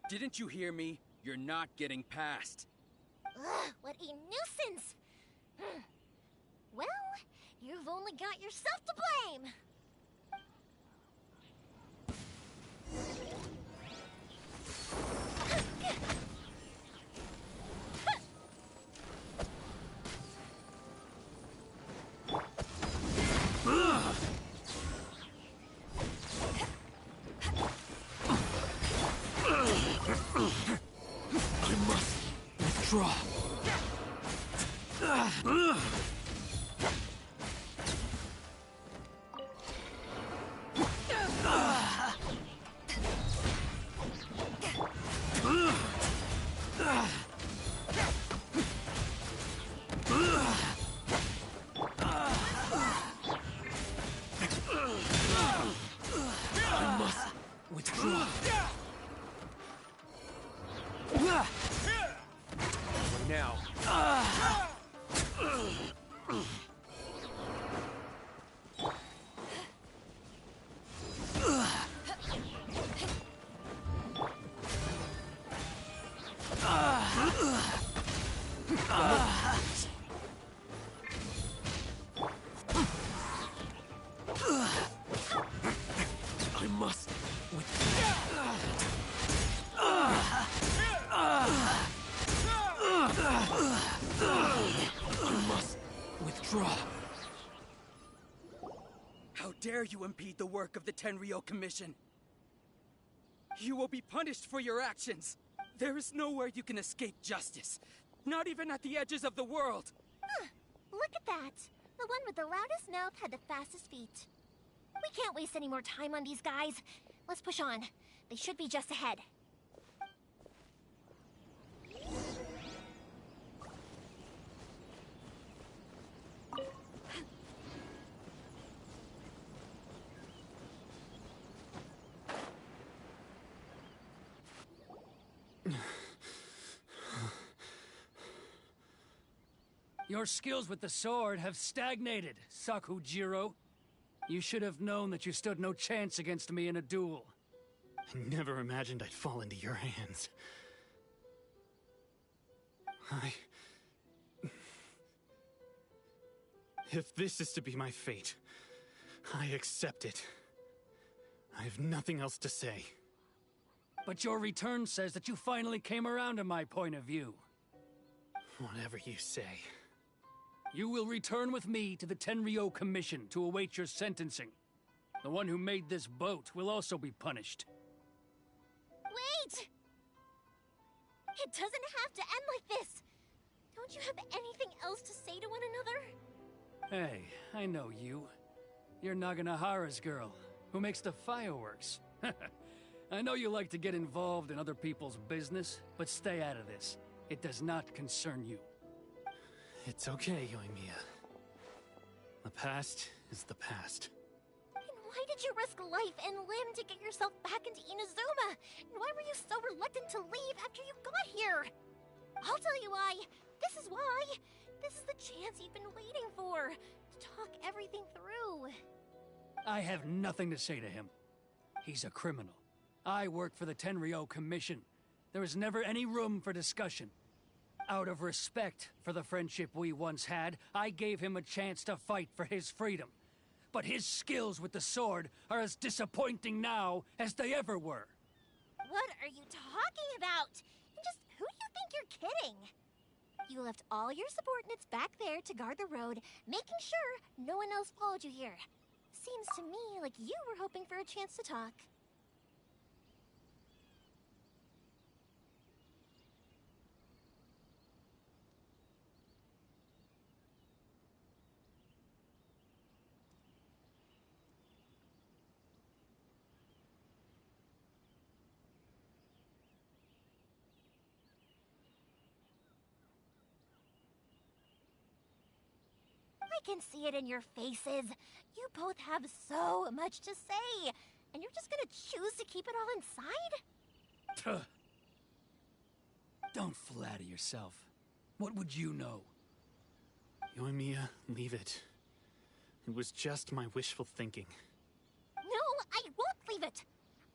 Didn't you hear me? You're not getting past. Ugh, what a nuisance! Well, you've only got yourself to blame! I must withdraw. I must withdraw. Now. I must I must withdraw. How dare you impede the work of the Tenryo Commission? You will be punished for your actions. There is nowhere you can escape justice. Not even at the edges of the world. Huh, look at that. The one with the loudest mouth had the fastest feet. We can't waste any more time on these guys. Let's push on. They should be just ahead. Your skills with the sword have stagnated, Sakujiro. You should have known that you stood no chance against me in a duel. I never imagined I'd fall into your hands. If this is to be my fate, I accept it. I have nothing else to say. But your return says that you finally came around to my point of view. Whatever you say. You will return with me to the Tenryo Commission to await your sentencing. The one who made this boat will also be punished. Wait! It doesn't have to end like this! Don't you have anything else to say to one another? Hey, I know you. You're Naganahara's girl, who makes the fireworks. I know you like to get involved in other people's business, but stay out of this. It does not concern you. It's okay, Yoimiya. The past is the past. And why did you risk life and limb to get yourself back into Inazuma? And why were you so reluctant to leave after you got here? I'll tell you why. This is why. This is the chance you've been waiting for. To talk everything through. I have nothing to say to him. He's a criminal. I work for the Tenryo Commission. There is never any room for discussion. Out of respect for the friendship we once had, I gave him a chance to fight for his freedom. But his skills with the sword are as disappointing now as they ever were. What are you talking about? And just who do you think you're kidding? You left all your subordinates back there to guard the road, making sure no one else followed you here. Seems to me like you were hoping for a chance to talk. I can see it in your faces. You both have so much to say, and you're just gonna choose to keep it all inside? Don't flatter yourself. What would you know? Yoimiya, leave it. It was just my wishful thinking. No, I won't leave it.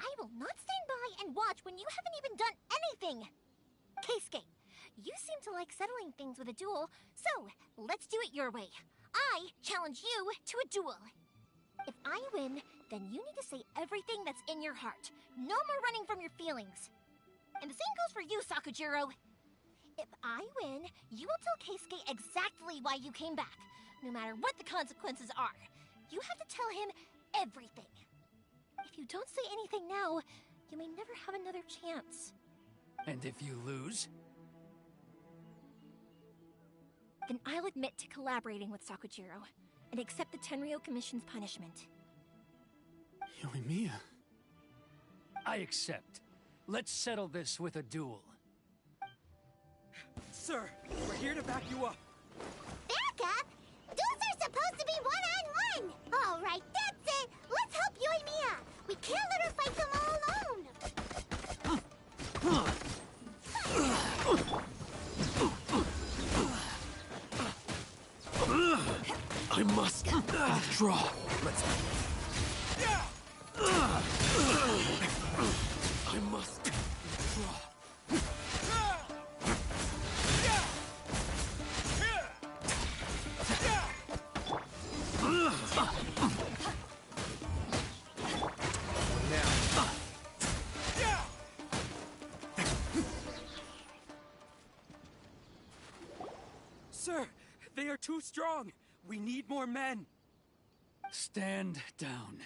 I will not stand by and watch when you haven't even done anything. Keisuke, you seem to like settling things with a duel, so let's do it your way. I challenge you to a duel. If I win, then you need to say everything that's in your heart. No more running from your feelings. And the same goes for you, Sakujiro. If I win, you will tell Keisuke exactly why you came back, no matter what the consequences are. You have to tell him everything. If you don't say anything now, you may never have another chance. And if you lose? Then I'll admit to collaborating with Sakujiro, and accept the Tenryo Commission's punishment. Yoimiya. I accept. Let's settle this with a duel. Sir, we're here to back you up. Back up? Duels are supposed to be one-on-one! All right, that's it! Let's help Yoimiya! We can't let her fight them all alone! I must withdraw. Let's. I must withdraw. Sir, they are too strong. We need more men. Stand down.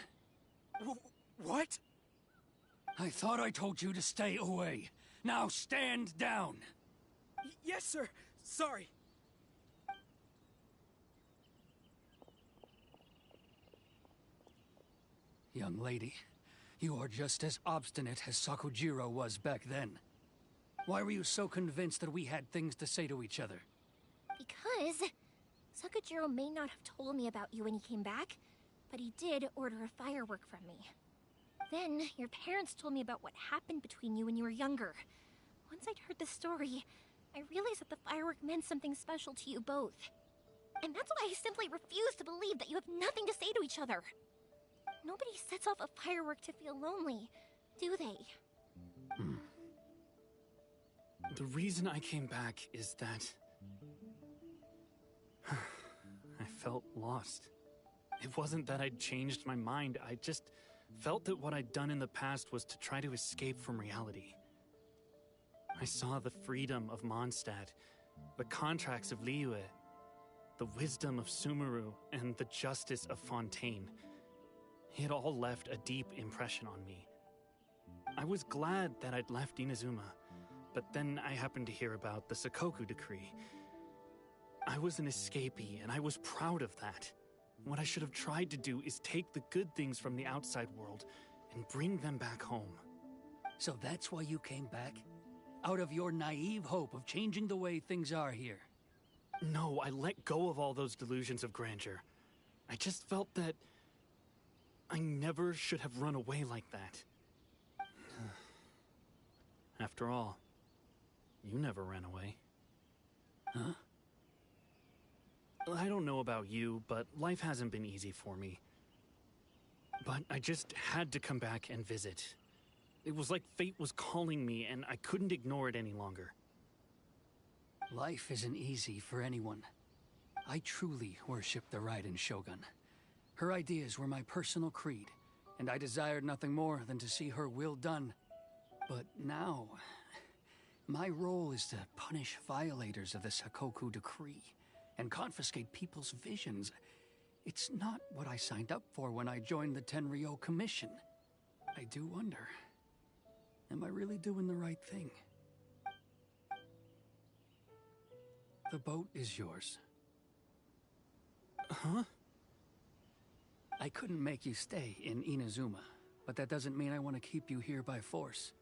What? I thought I told you to stay away. Now stand down. Yes, sir. Sorry. Young lady, you are just as obstinate as Sakujiro was back then. Why were you so convinced that we had things to say to each other? Because Sakujiro may not have told me about you when he came back, but he did order a firework from me. Then, your parents told me about what happened between you when you were younger. Once I'd heard the story, I realized that the firework meant something special to you both. And that's why I simply refuse to believe that you have nothing to say to each other. Nobody sets off a firework to feel lonely, do they? The reason I came back is that I felt lost. It wasn't that I'd changed my mind, I just felt that what I'd done in the past was to try to escape from reality. I saw the freedom of Mondstadt, the contracts of Liyue, the wisdom of Sumeru, and the justice of Fontaine. It all left a deep impression on me. I was glad that I'd left Inazuma, but then I happened to hear about the Sakoku decree. I was an escapee, and I was proud of that. What I should have tried to do is take the good things from the outside world and bring them back home. So that's why you came back? Out of your naive hope of changing the way things are here? No, I let go of all those delusions of grandeur. I just felt that I never should have run away like that. After all, you never ran away. Huh? I don't know about you, but life hasn't been easy for me. But I just had to come back and visit. It was like fate was calling me, and I couldn't ignore it any longer. Life isn't easy for anyone. I truly worship the Raiden Shogun. Her ideas were my personal creed, and I desired nothing more than to see her will done. But now, my role is to punish violators of the Sakoku decree and confiscate people's visions. It's not what I signed up for when I joined the Tenryo Commission. I do wonder, am I really doing the right thing? The boat is yours. Huh? I couldn't make you stay in Inazuma, but that doesn't mean I want to keep you here by force.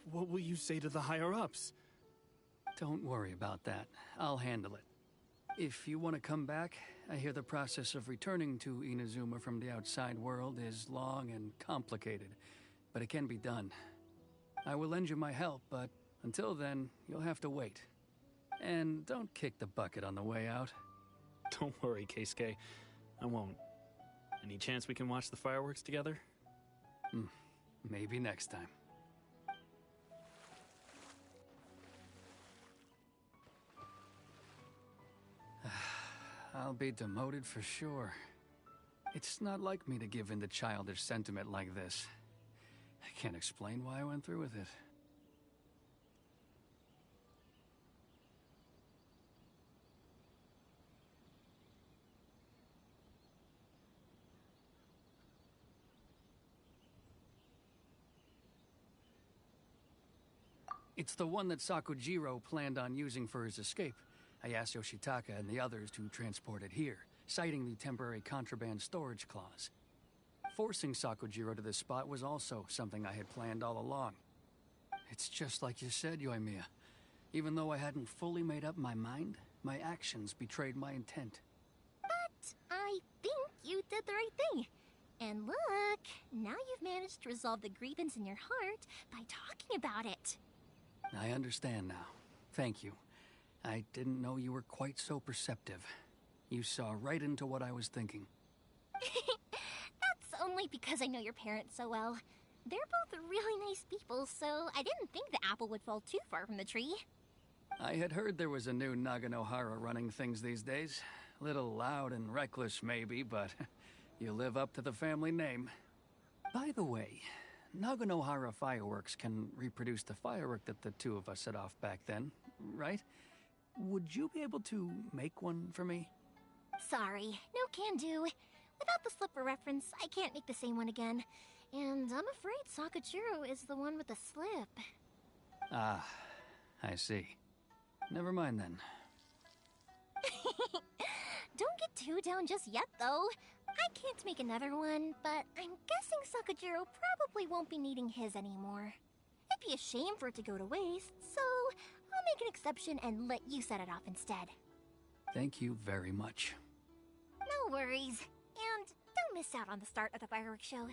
What will you say to the higher-ups? Don't worry about that. I'll handle it. If you want to come back, I hear the process of returning to Inazuma from the outside world is long and complicated, but it can be done. I will lend you my help, but until then, you'll have to wait. And don't kick the bucket on the way out. Don't worry, Keisuke. I won't. Any chance we can watch the fireworks together? Maybe next time. I'll be demoted for sure. It's not like me to give in to childish sentiment like this. I can't explain why I went through with it. It's the one that Sakujiro planned on using for his escape. I asked Yoshitaka and the others to transport it here, citing the temporary contraband storage clause. Forcing Sakujiro to this spot was also something I had planned all along. It's just like you said, Yoimiya. Even though I hadn't fully made up my mind, my actions betrayed my intent. But I think you did the right thing. And look, now you've managed to resolve the grievance in your heart by talking about it. I understand now. Thank you. I didn't know you were quite so perceptive. You saw right into what I was thinking. That's only because I know your parents so well. They're both really nice people, so I didn't think the apple would fall too far from the tree. I had heard there was a new Naganohara running things these days. Little loud and reckless, maybe, but you live up to the family name. By the way, Naganohara fireworks can reproduce the firework that the two of us set off back then, right? Would you be able to make one for me? Sorry, no can do. Without the slipper reference, I can't make the same one again. And I'm afraid Sakujiro is the one with the slip. Ah, I see. Never mind then. Don't get too down just yet, though. I can't make another one, but I'm guessing Sakujiro probably won't be needing his anymore. It'd be a shame for it to go to waste, so I'll make an exception and let you set it off instead. Thank you very much. No worries. And don't miss out on the start of the fireworks show.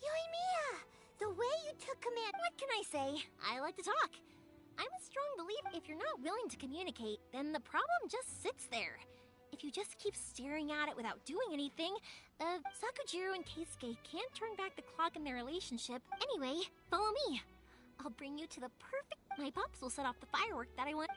Yoimiya! The way you took command... What can I say? I like to talk. I'm a strong believer if you're not willing to communicate, then the problem just sits there. If you just keep staring at it without doing anything, Sakujiro and Keisuke can't turn back the clock in their relationship. Anyway, follow me. I'll bring you to the perfect... My pops will set off the firework that I want...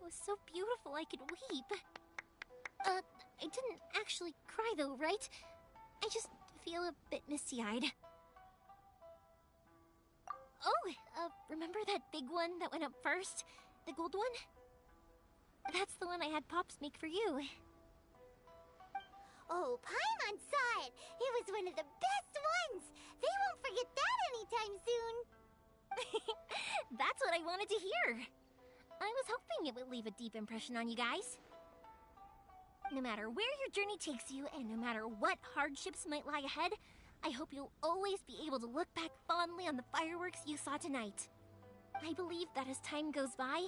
was so beautiful I could weep. I didn't actually cry though, right? I just feel a bit misty-eyed. Oh, remember that big one that went up first? The gold one? That's the one I had Pops make for you. Oh, Paimon saw it! It was one of the best ones! They won't forget that anytime soon! That's what I wanted to hear. I was hoping it would leave a deep impression on you guys. No matter where your journey takes you, and no matter what hardships might lie ahead, I hope you'll always be able to look back fondly on the fireworks you saw tonight. I believe that as time goes by,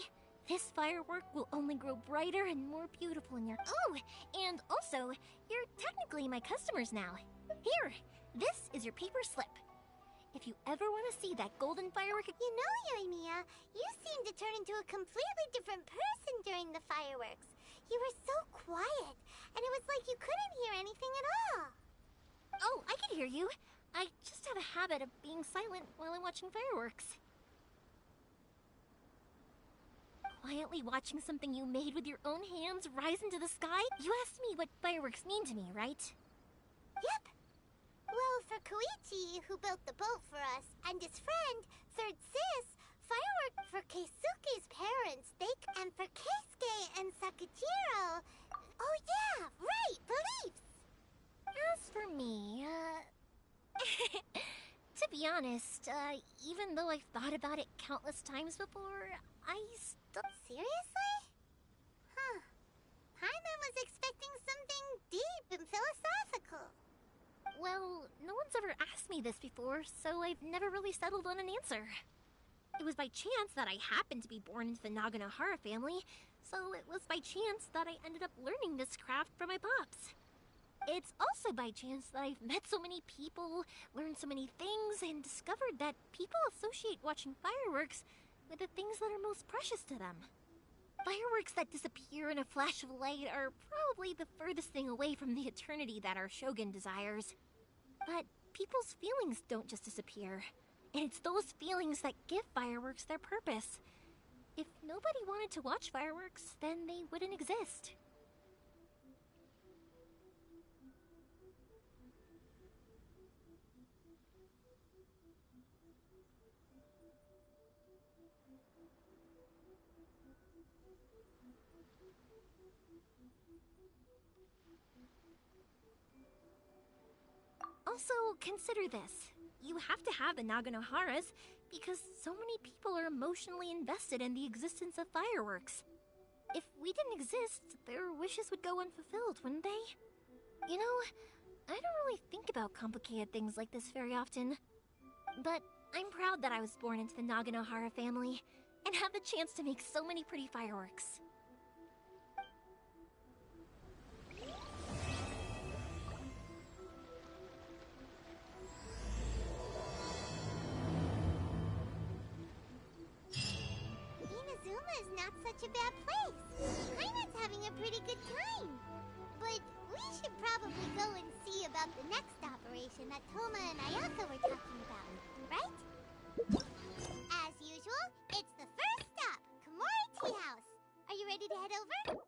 this firework will only grow brighter and more beautiful in your— Oh, and also, you're technically my customers now. Here, this is your paper slip. If you ever want to see that golden firework— You know, Yoimiya, you seemed to turn into a completely different person during the fireworks. You were so quiet, and it was like you couldn't hear anything at all. Oh, I can hear you. I just have a habit of being silent while I'm watching fireworks. Quietly watching something you made with your own hands rise into the sky? You asked me what fireworks mean to me, right? Yep. Well, for Koichi, who built the boat for us, and his friend, Third Sis, firework for Keisuke's parents, and for Keisuke and Sakujiro. Oh yeah, right, beliefs! As for me, to be honest, even though I've thought about it countless times before, I still— Seriously? Huh. Paimon was expecting something deep and philosophical. Well, no one's ever asked me this before, so I've never really settled on an answer. It was by chance that I happened to be born into the Naganohara family, so it was by chance that I ended up learning this craft from my pops. It's also by chance that I've met so many people, learned so many things, and discovered that people associate watching fireworks with the things that are most precious to them. Fireworks that disappear in a flash of light are probably the furthest thing away from the eternity that our shogun desires. But people's feelings don't just disappear. And it's those feelings that give fireworks their purpose. If nobody wanted to watch fireworks, then they wouldn't exist. Also, consider this. You have to have the Naganoharas because so many people are emotionally invested in the existence of fireworks. If we didn't exist, their wishes would go unfulfilled, wouldn't they? You know, I don't really think about complicated things like this very often. But I'm proud that I was born into the Naganohara family and have the chance to make so many pretty fireworks. Is not such a bad place. Paimon's having a pretty good time. But we should probably go and see about the next operation that Toma and Ayaka were talking about, right? As usual, it's the first stop, Komori Tea House. Are you ready to head over?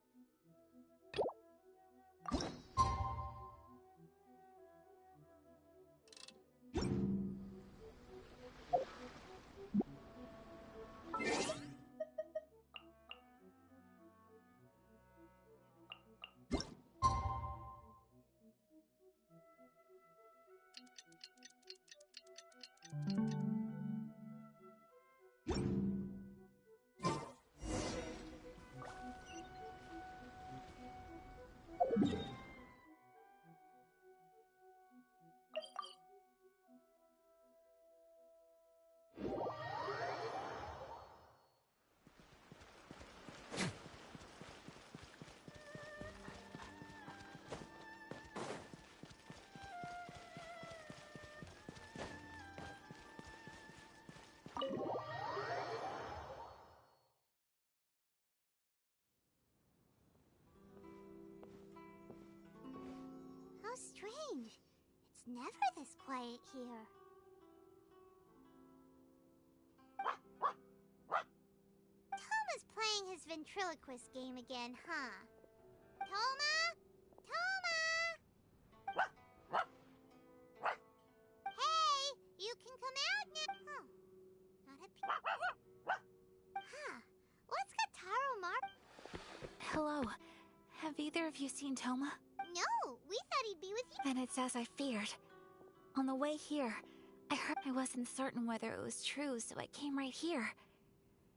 How strange. It's never this quiet here. Tom is playing his ventriloquist ventriloquist game again, huh? Toma? Toma? Hey, you can come out now. Oh, not a Huh. What's Kataro Mar? Hello. Have either of you seen Toma? No, we thought he'd be with you. Then it's as I feared. On the way here, I heard I wasn't certain whether it was true, so I came right here.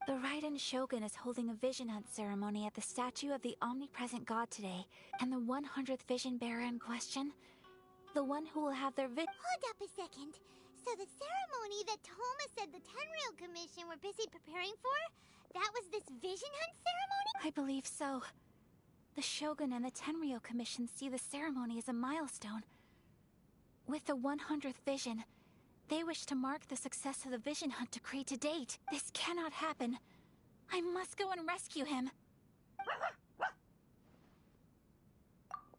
The Raiden Shogun is holding a vision hunt ceremony at the statue of the omnipresent god today, and the 100th vision bearer in question, the one who will have their Hold up a second. So the ceremony that Toma said the Tenryou Commission were busy preparing for, that was this vision hunt ceremony? I believe so. The Shogun and the Tenryou Commission see the ceremony as a milestone. With the 100th vision, they wish to mark the success of the vision hunt decree to date. This cannot happen. I must go and rescue him.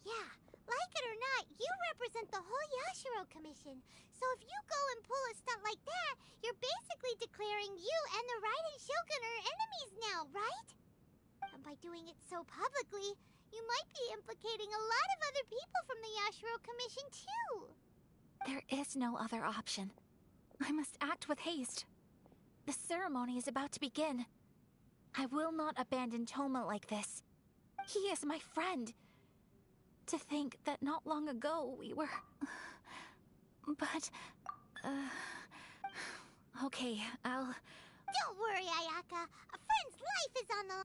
Yeah, like it or not, you represent the whole Yashiro Commission. So if you go and pull a stunt like that, you're basically declaring you and the Raiden Shogun are enemies now, right? And by doing it so publicly, you might be implicating a lot of other people from the Yashiro Commission too. There is no other option. I must act with haste. The ceremony is about to begin. I will not abandon Toma like this. He is my friend. To think that not long ago we were... But... Okay, I'll... Don't worry, Ayaka. A friend's life is on the...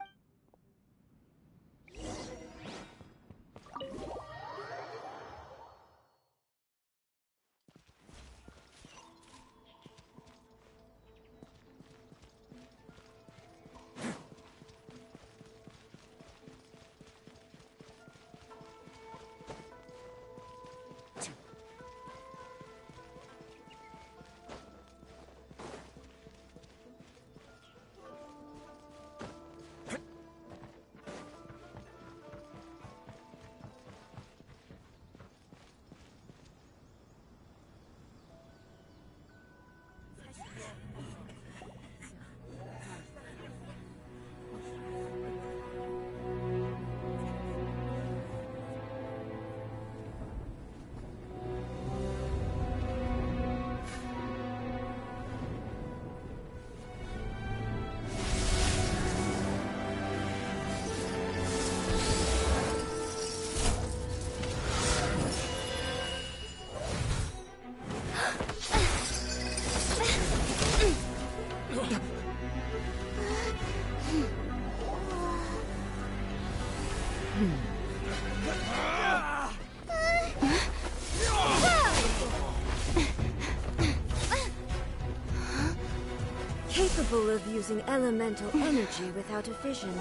Capable of using elemental energy without a vision.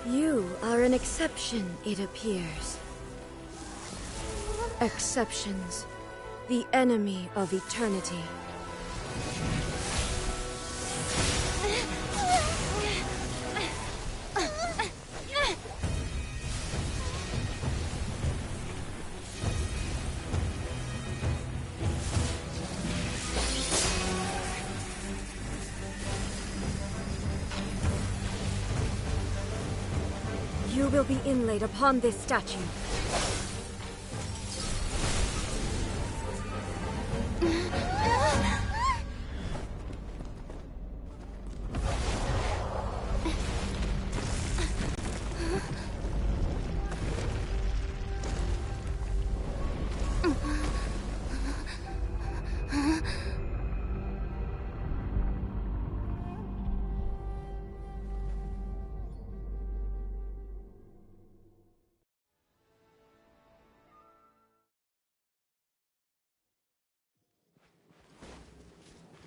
You are an exception, it appears. Exceptions. The enemy of eternity. You will be inlaid upon this statue.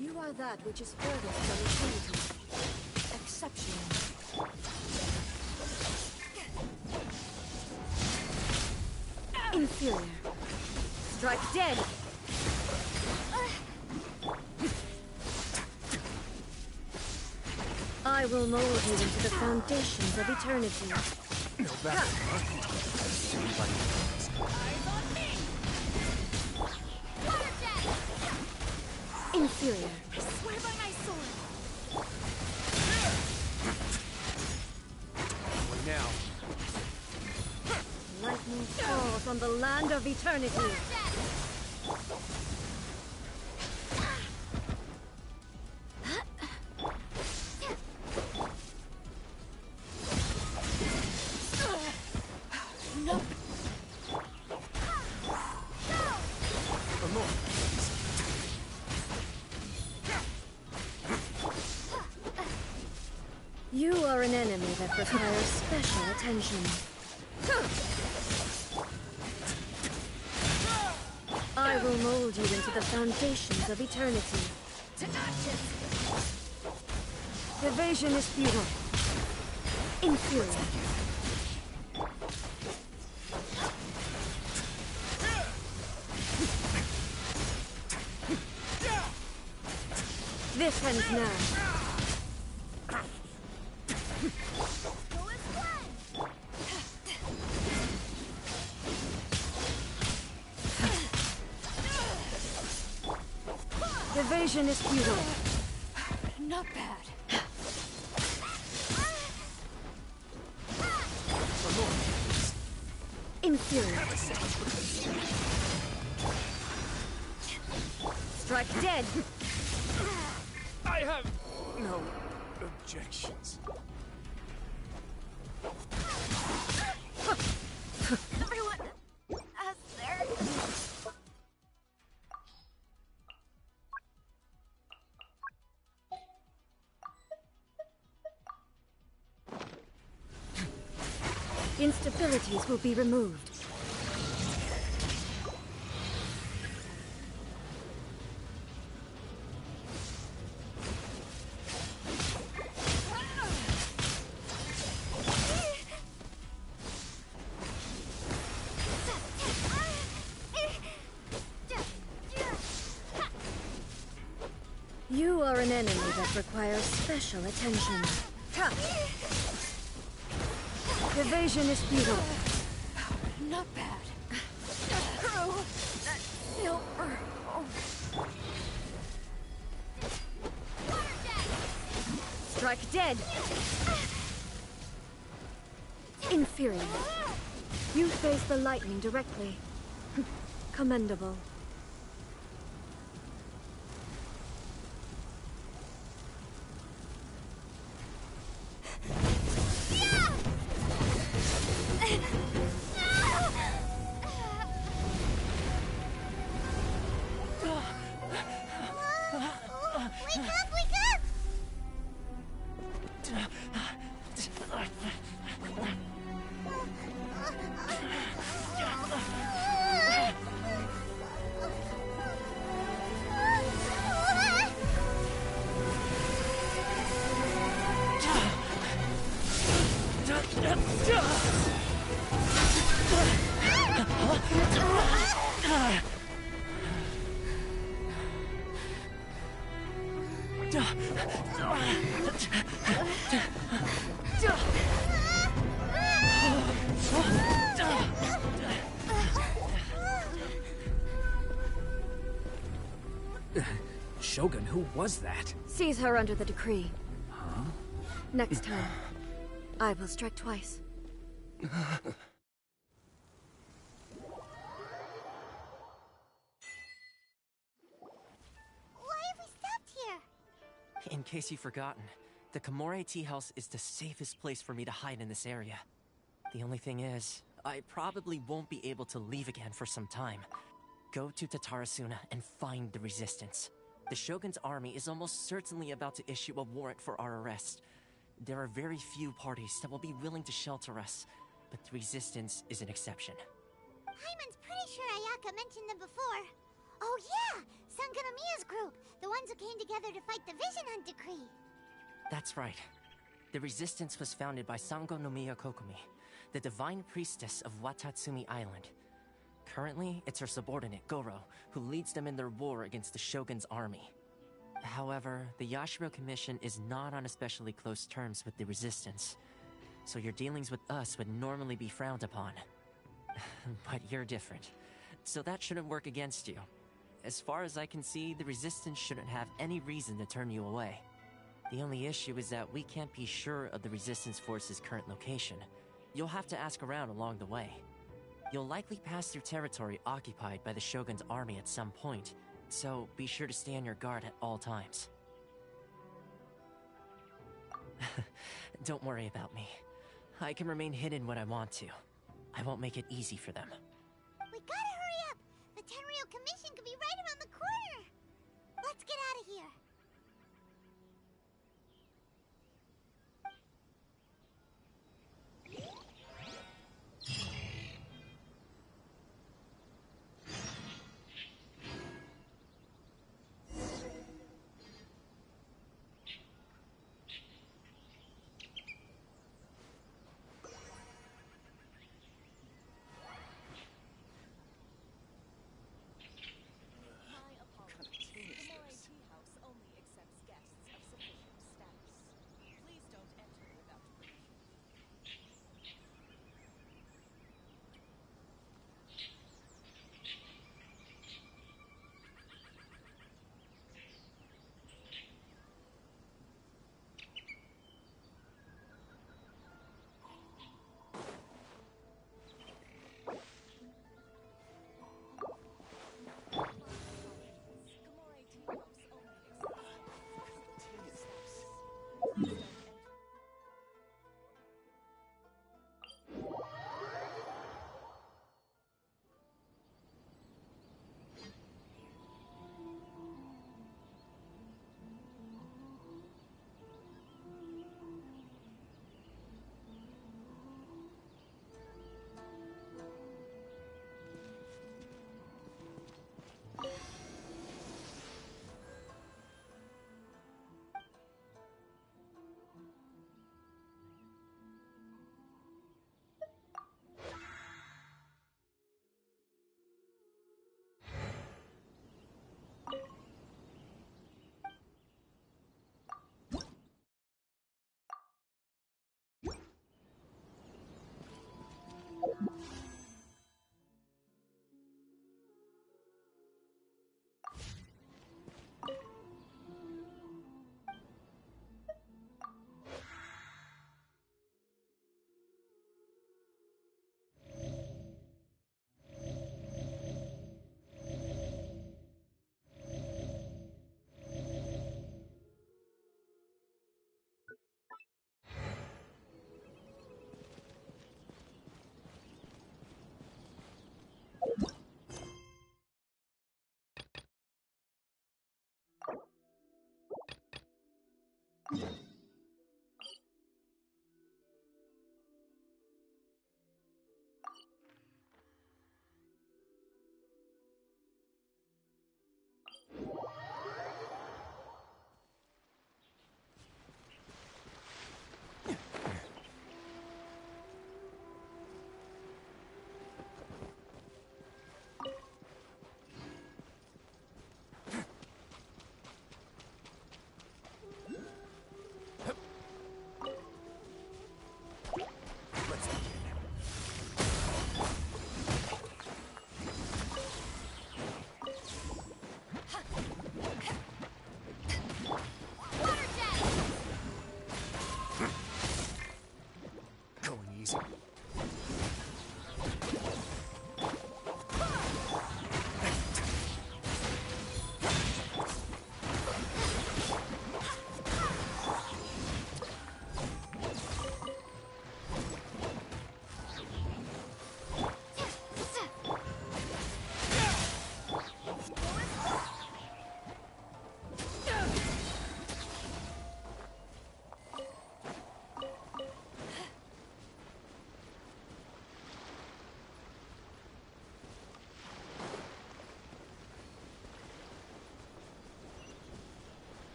You are that which is furthest from eternity. Exceptional. Inferior. Strike dead! I will mold you into the foundations of eternity. No better. Inferior. I swear by my sword. on the land of eternity. You are an enemy that requires special attention. I will mold you into the foundations of eternity. Evasion is futile. Inferior. This ends now. Evasion is futile. Not bad. Inferior. Strike dead. I have no objections. Everyone has their... Instabilities will be removed. You are an enemy that requires special attention. Evasion is futile. Not bad. Screw that silver. Strike dead. Inferior. You face the lightning directly. Commendable. Shogun, who was that? Seize her under the decree. Huh? Next time, I will strike twice. Why have we stopped here? In case you've forgotten, the Komore Tea House is the safest place for me to hide in this area. The only thing is, I probably won't be able to leave again for some time. Go to Tatarasuna and find the Resistance. The Shogun's army is almost certainly about to issue a warrant for our arrest. There are very few parties that will be willing to shelter us, but the Resistance is an exception. Hyman's pretty sure Ayaka mentioned them before. Oh yeah! Sangonomiya's group! The ones who came together to fight the Vision Hunt Decree! That's right. The Resistance was founded by Sangonomiya Kokomi, the divine priestess of Watatsumi Island. Currently, it's her subordinate, Goro, who leads them in their war against the Shogun's army. However, the Yashiro Commission is not on especially close terms with the Resistance, so your dealings with us would normally be frowned upon. But you're different, so that shouldn't work against you. As far as I can see, the Resistance shouldn't have any reason to turn you away. The only issue is that we can't be sure of the Resistance Force's current location. You'll have to ask around along the way. You'll likely pass through territory occupied by the Shogun's army at some point, so be sure to stay on your guard at all times. Don't worry about me. I can remain hidden when I want to. I won't make it easy for them. We gotta hurry up! The Tenryou Commission could be right around the corner! Let's get out of here!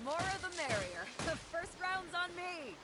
more the merrier. The first round's on me.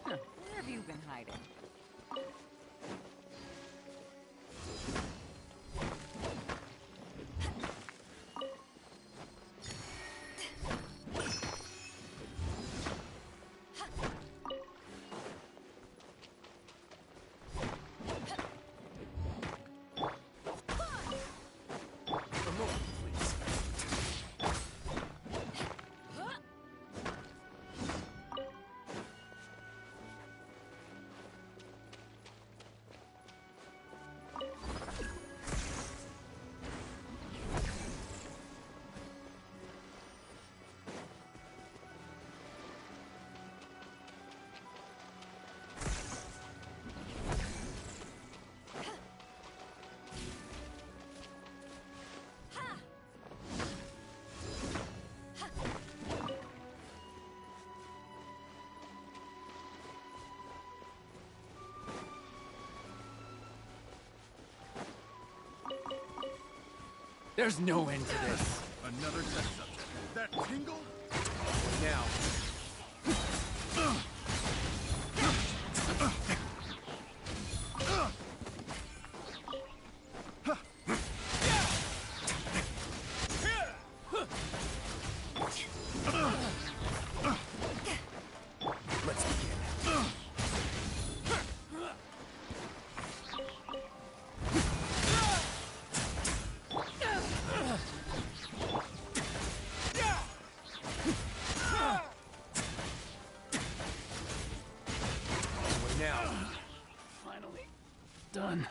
Where have you been hiding? There's no end to this. Another test subject. That tingle? Now. Let's begin. Now. Finally done.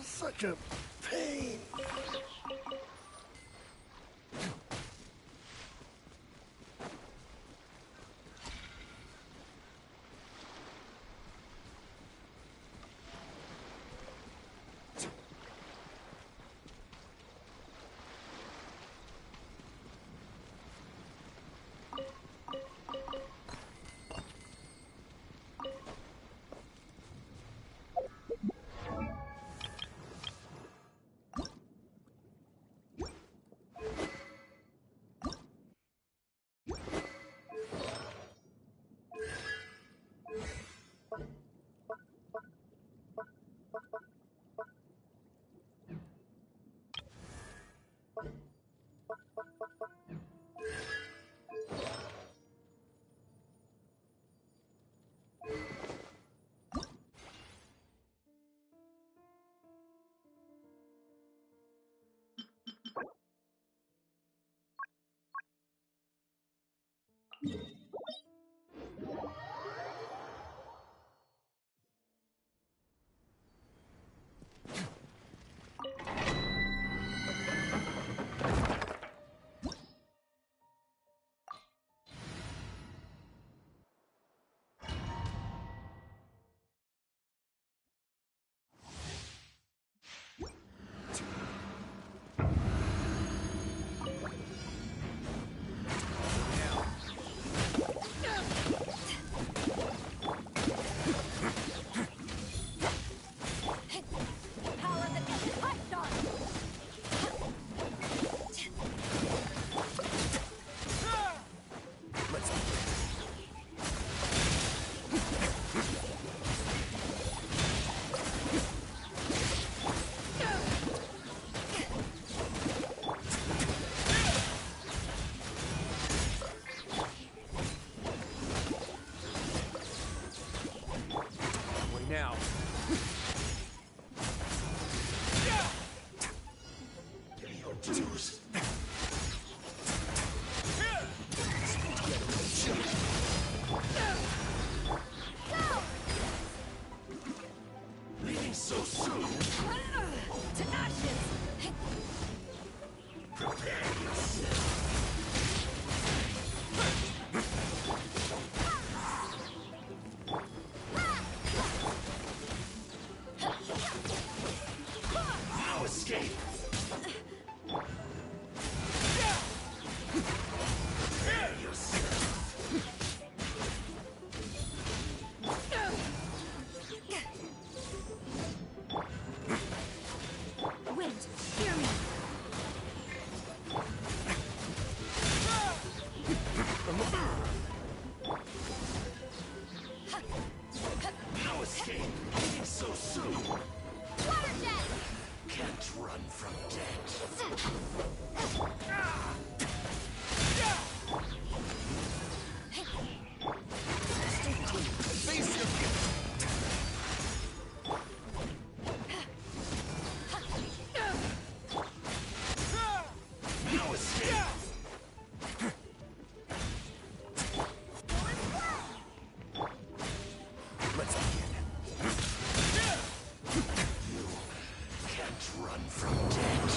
Such a pain. run from death. Face your gift. No escape. Let's begin. You can't run from death.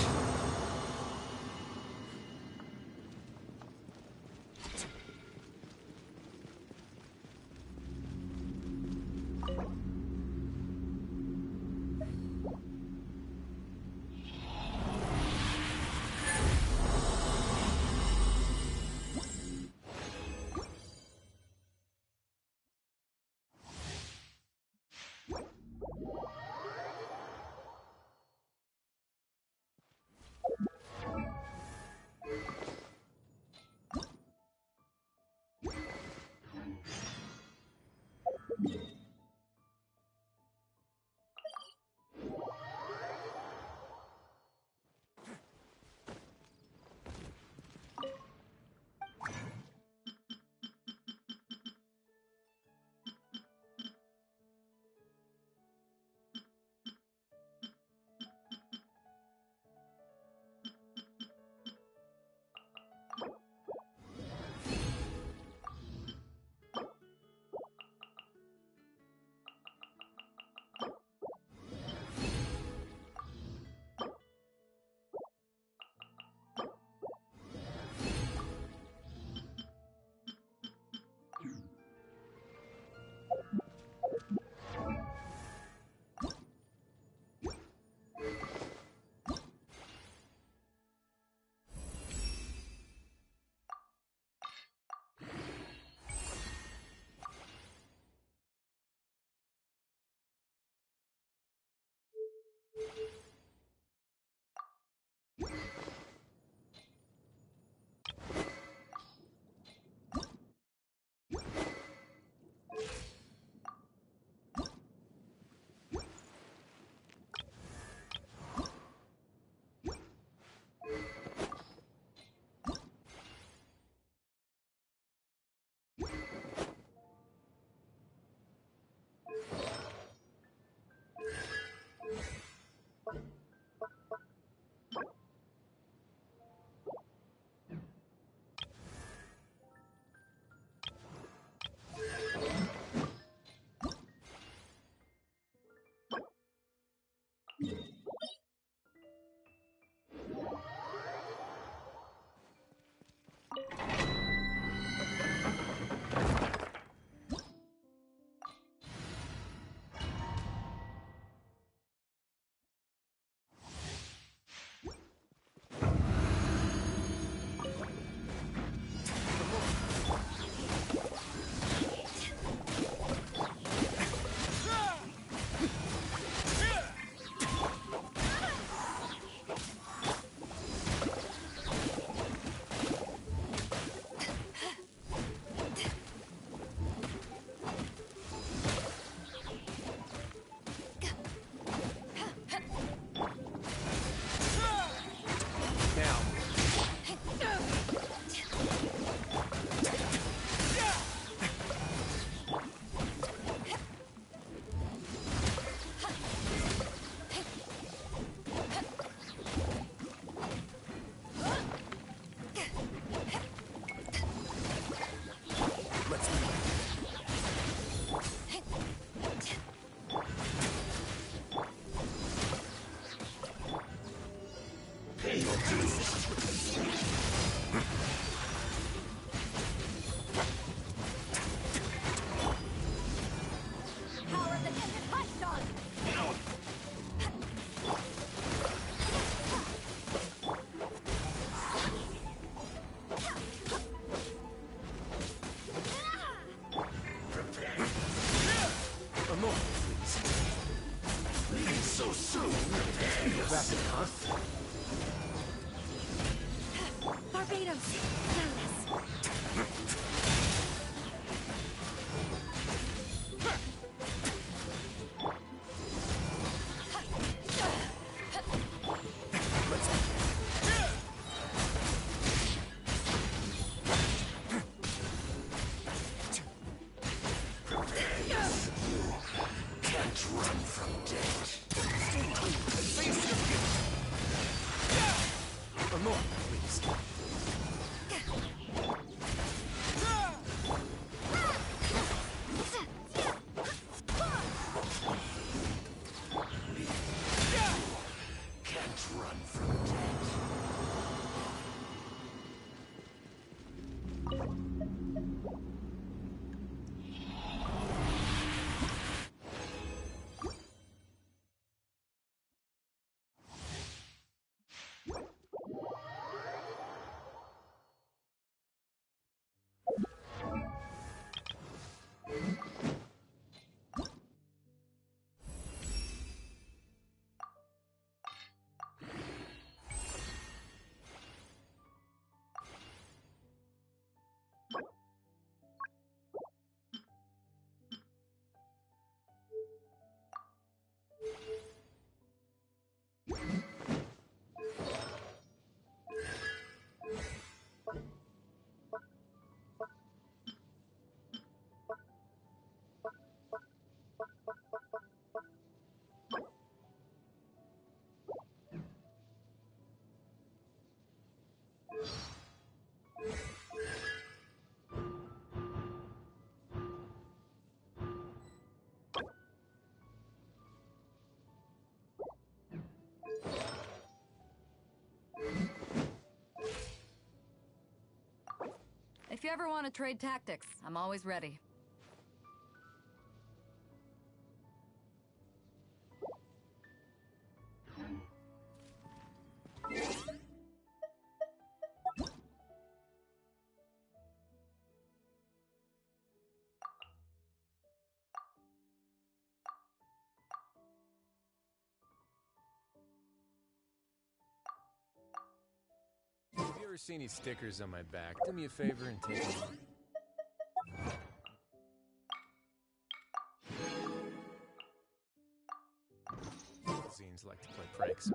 north, please. Can't run from death. If you ever want to trade tactics, I'm always ready. If you ever see any stickers on my back, do me a favor and take them off. Zines like to play pranks.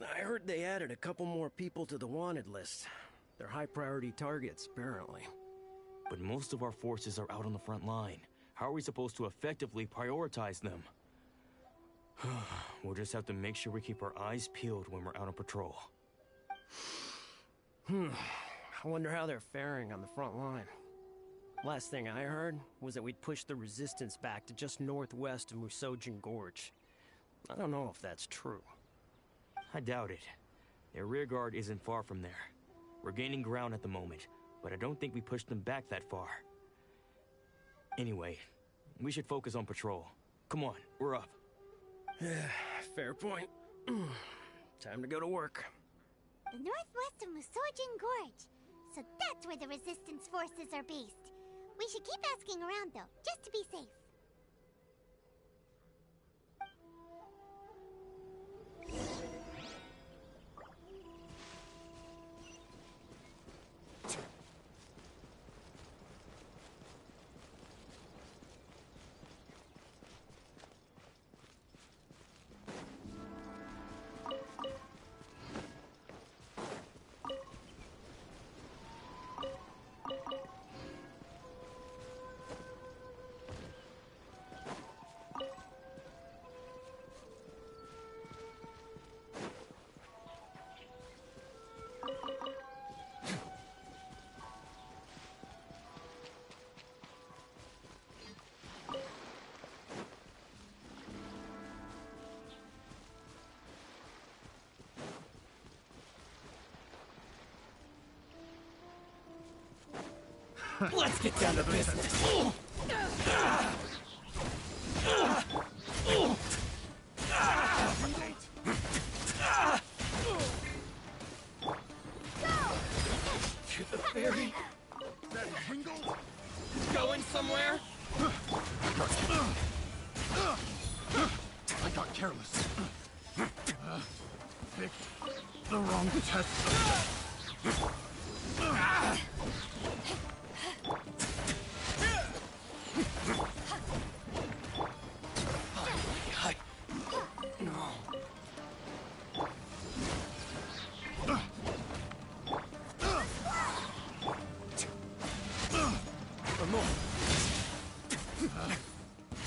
I heard they added a couple more people to the wanted list. They're high-priority targets, apparently. But most of our forces are out on the front line. How are we supposed to effectively prioritize them? We'll just have to make sure we keep our eyes peeled when we're out on patrol. I wonder how they're faring on the front line. Last thing I heard was that we'd pushed the resistance back to just northwest of Musojin Gorge. I don't know if that's true. I doubt it. Their rearguard isn't far from there. We're gaining ground at the moment, but I don't think we pushed them back that far. Anyway, we should focus on patrol. Come on, we're up. Fair point. Time to go to work. The northwest of Musojin Gorge. So that's where the resistance forces are based. We should keep asking around though, just to be safe. Let's get down to business. To the ferry? That Wingle? Going somewhere? I got careless. Picked the wrong test.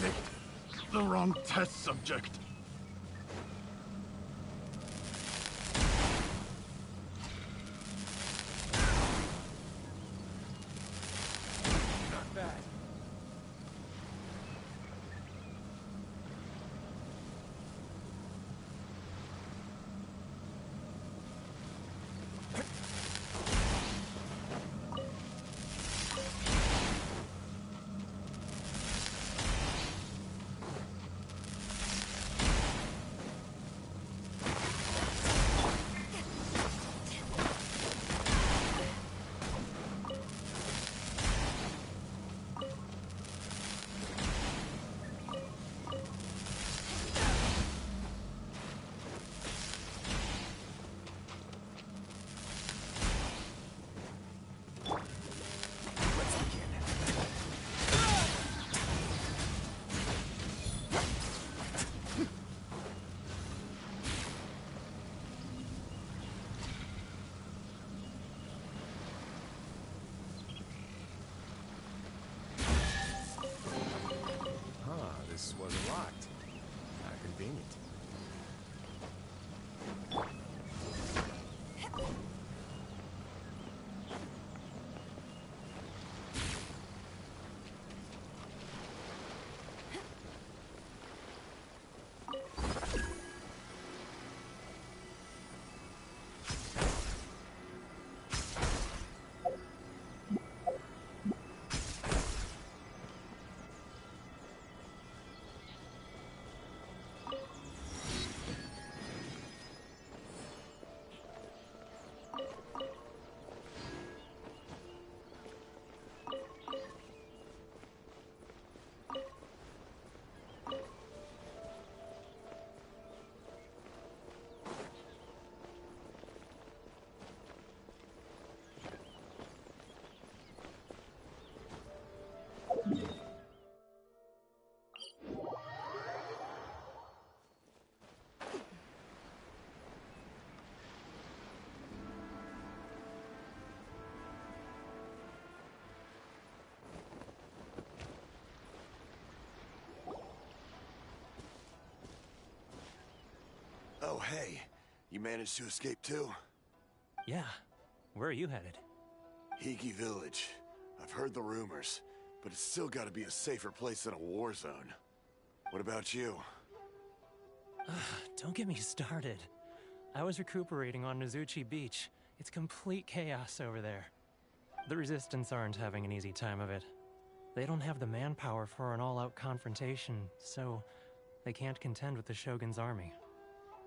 Picked the wrong test subject. Not bad. This wasn't locked. How convenient. Oh, hey. You managed to escape too? Yeah. Where are you headed? Hiki Village. I've heard the rumors, but it's still gotta be a safer place than a war zone. What about you? Don't get me started. I was recuperating on Nozuchi Beach. It's complete chaos over there. The Resistance aren't having an easy time of it. They don't have the manpower for an all-out confrontation, so they can't contend with the Shogun's army.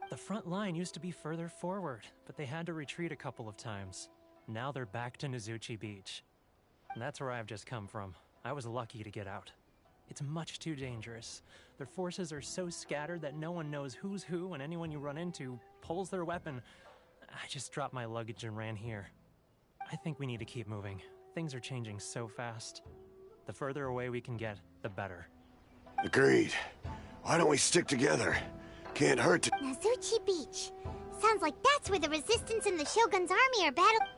The front line used to be further forward, but they had to retreat a couple of times. Now they're back to Nozuchi Beach. And that's where I've just come from. I was lucky to get out. It's much too dangerous. Their forces are so scattered that no one knows who's who, and anyone you run into pulls their weapon. I just dropped my luggage and ran here. I think we need to keep moving. Things are changing so fast. The further away we can get, the better. Agreed. Why don't we stick together? Can't hurt to— Nozuchi Beach. Sounds like that's where the Resistance and the Shogun's army are battling.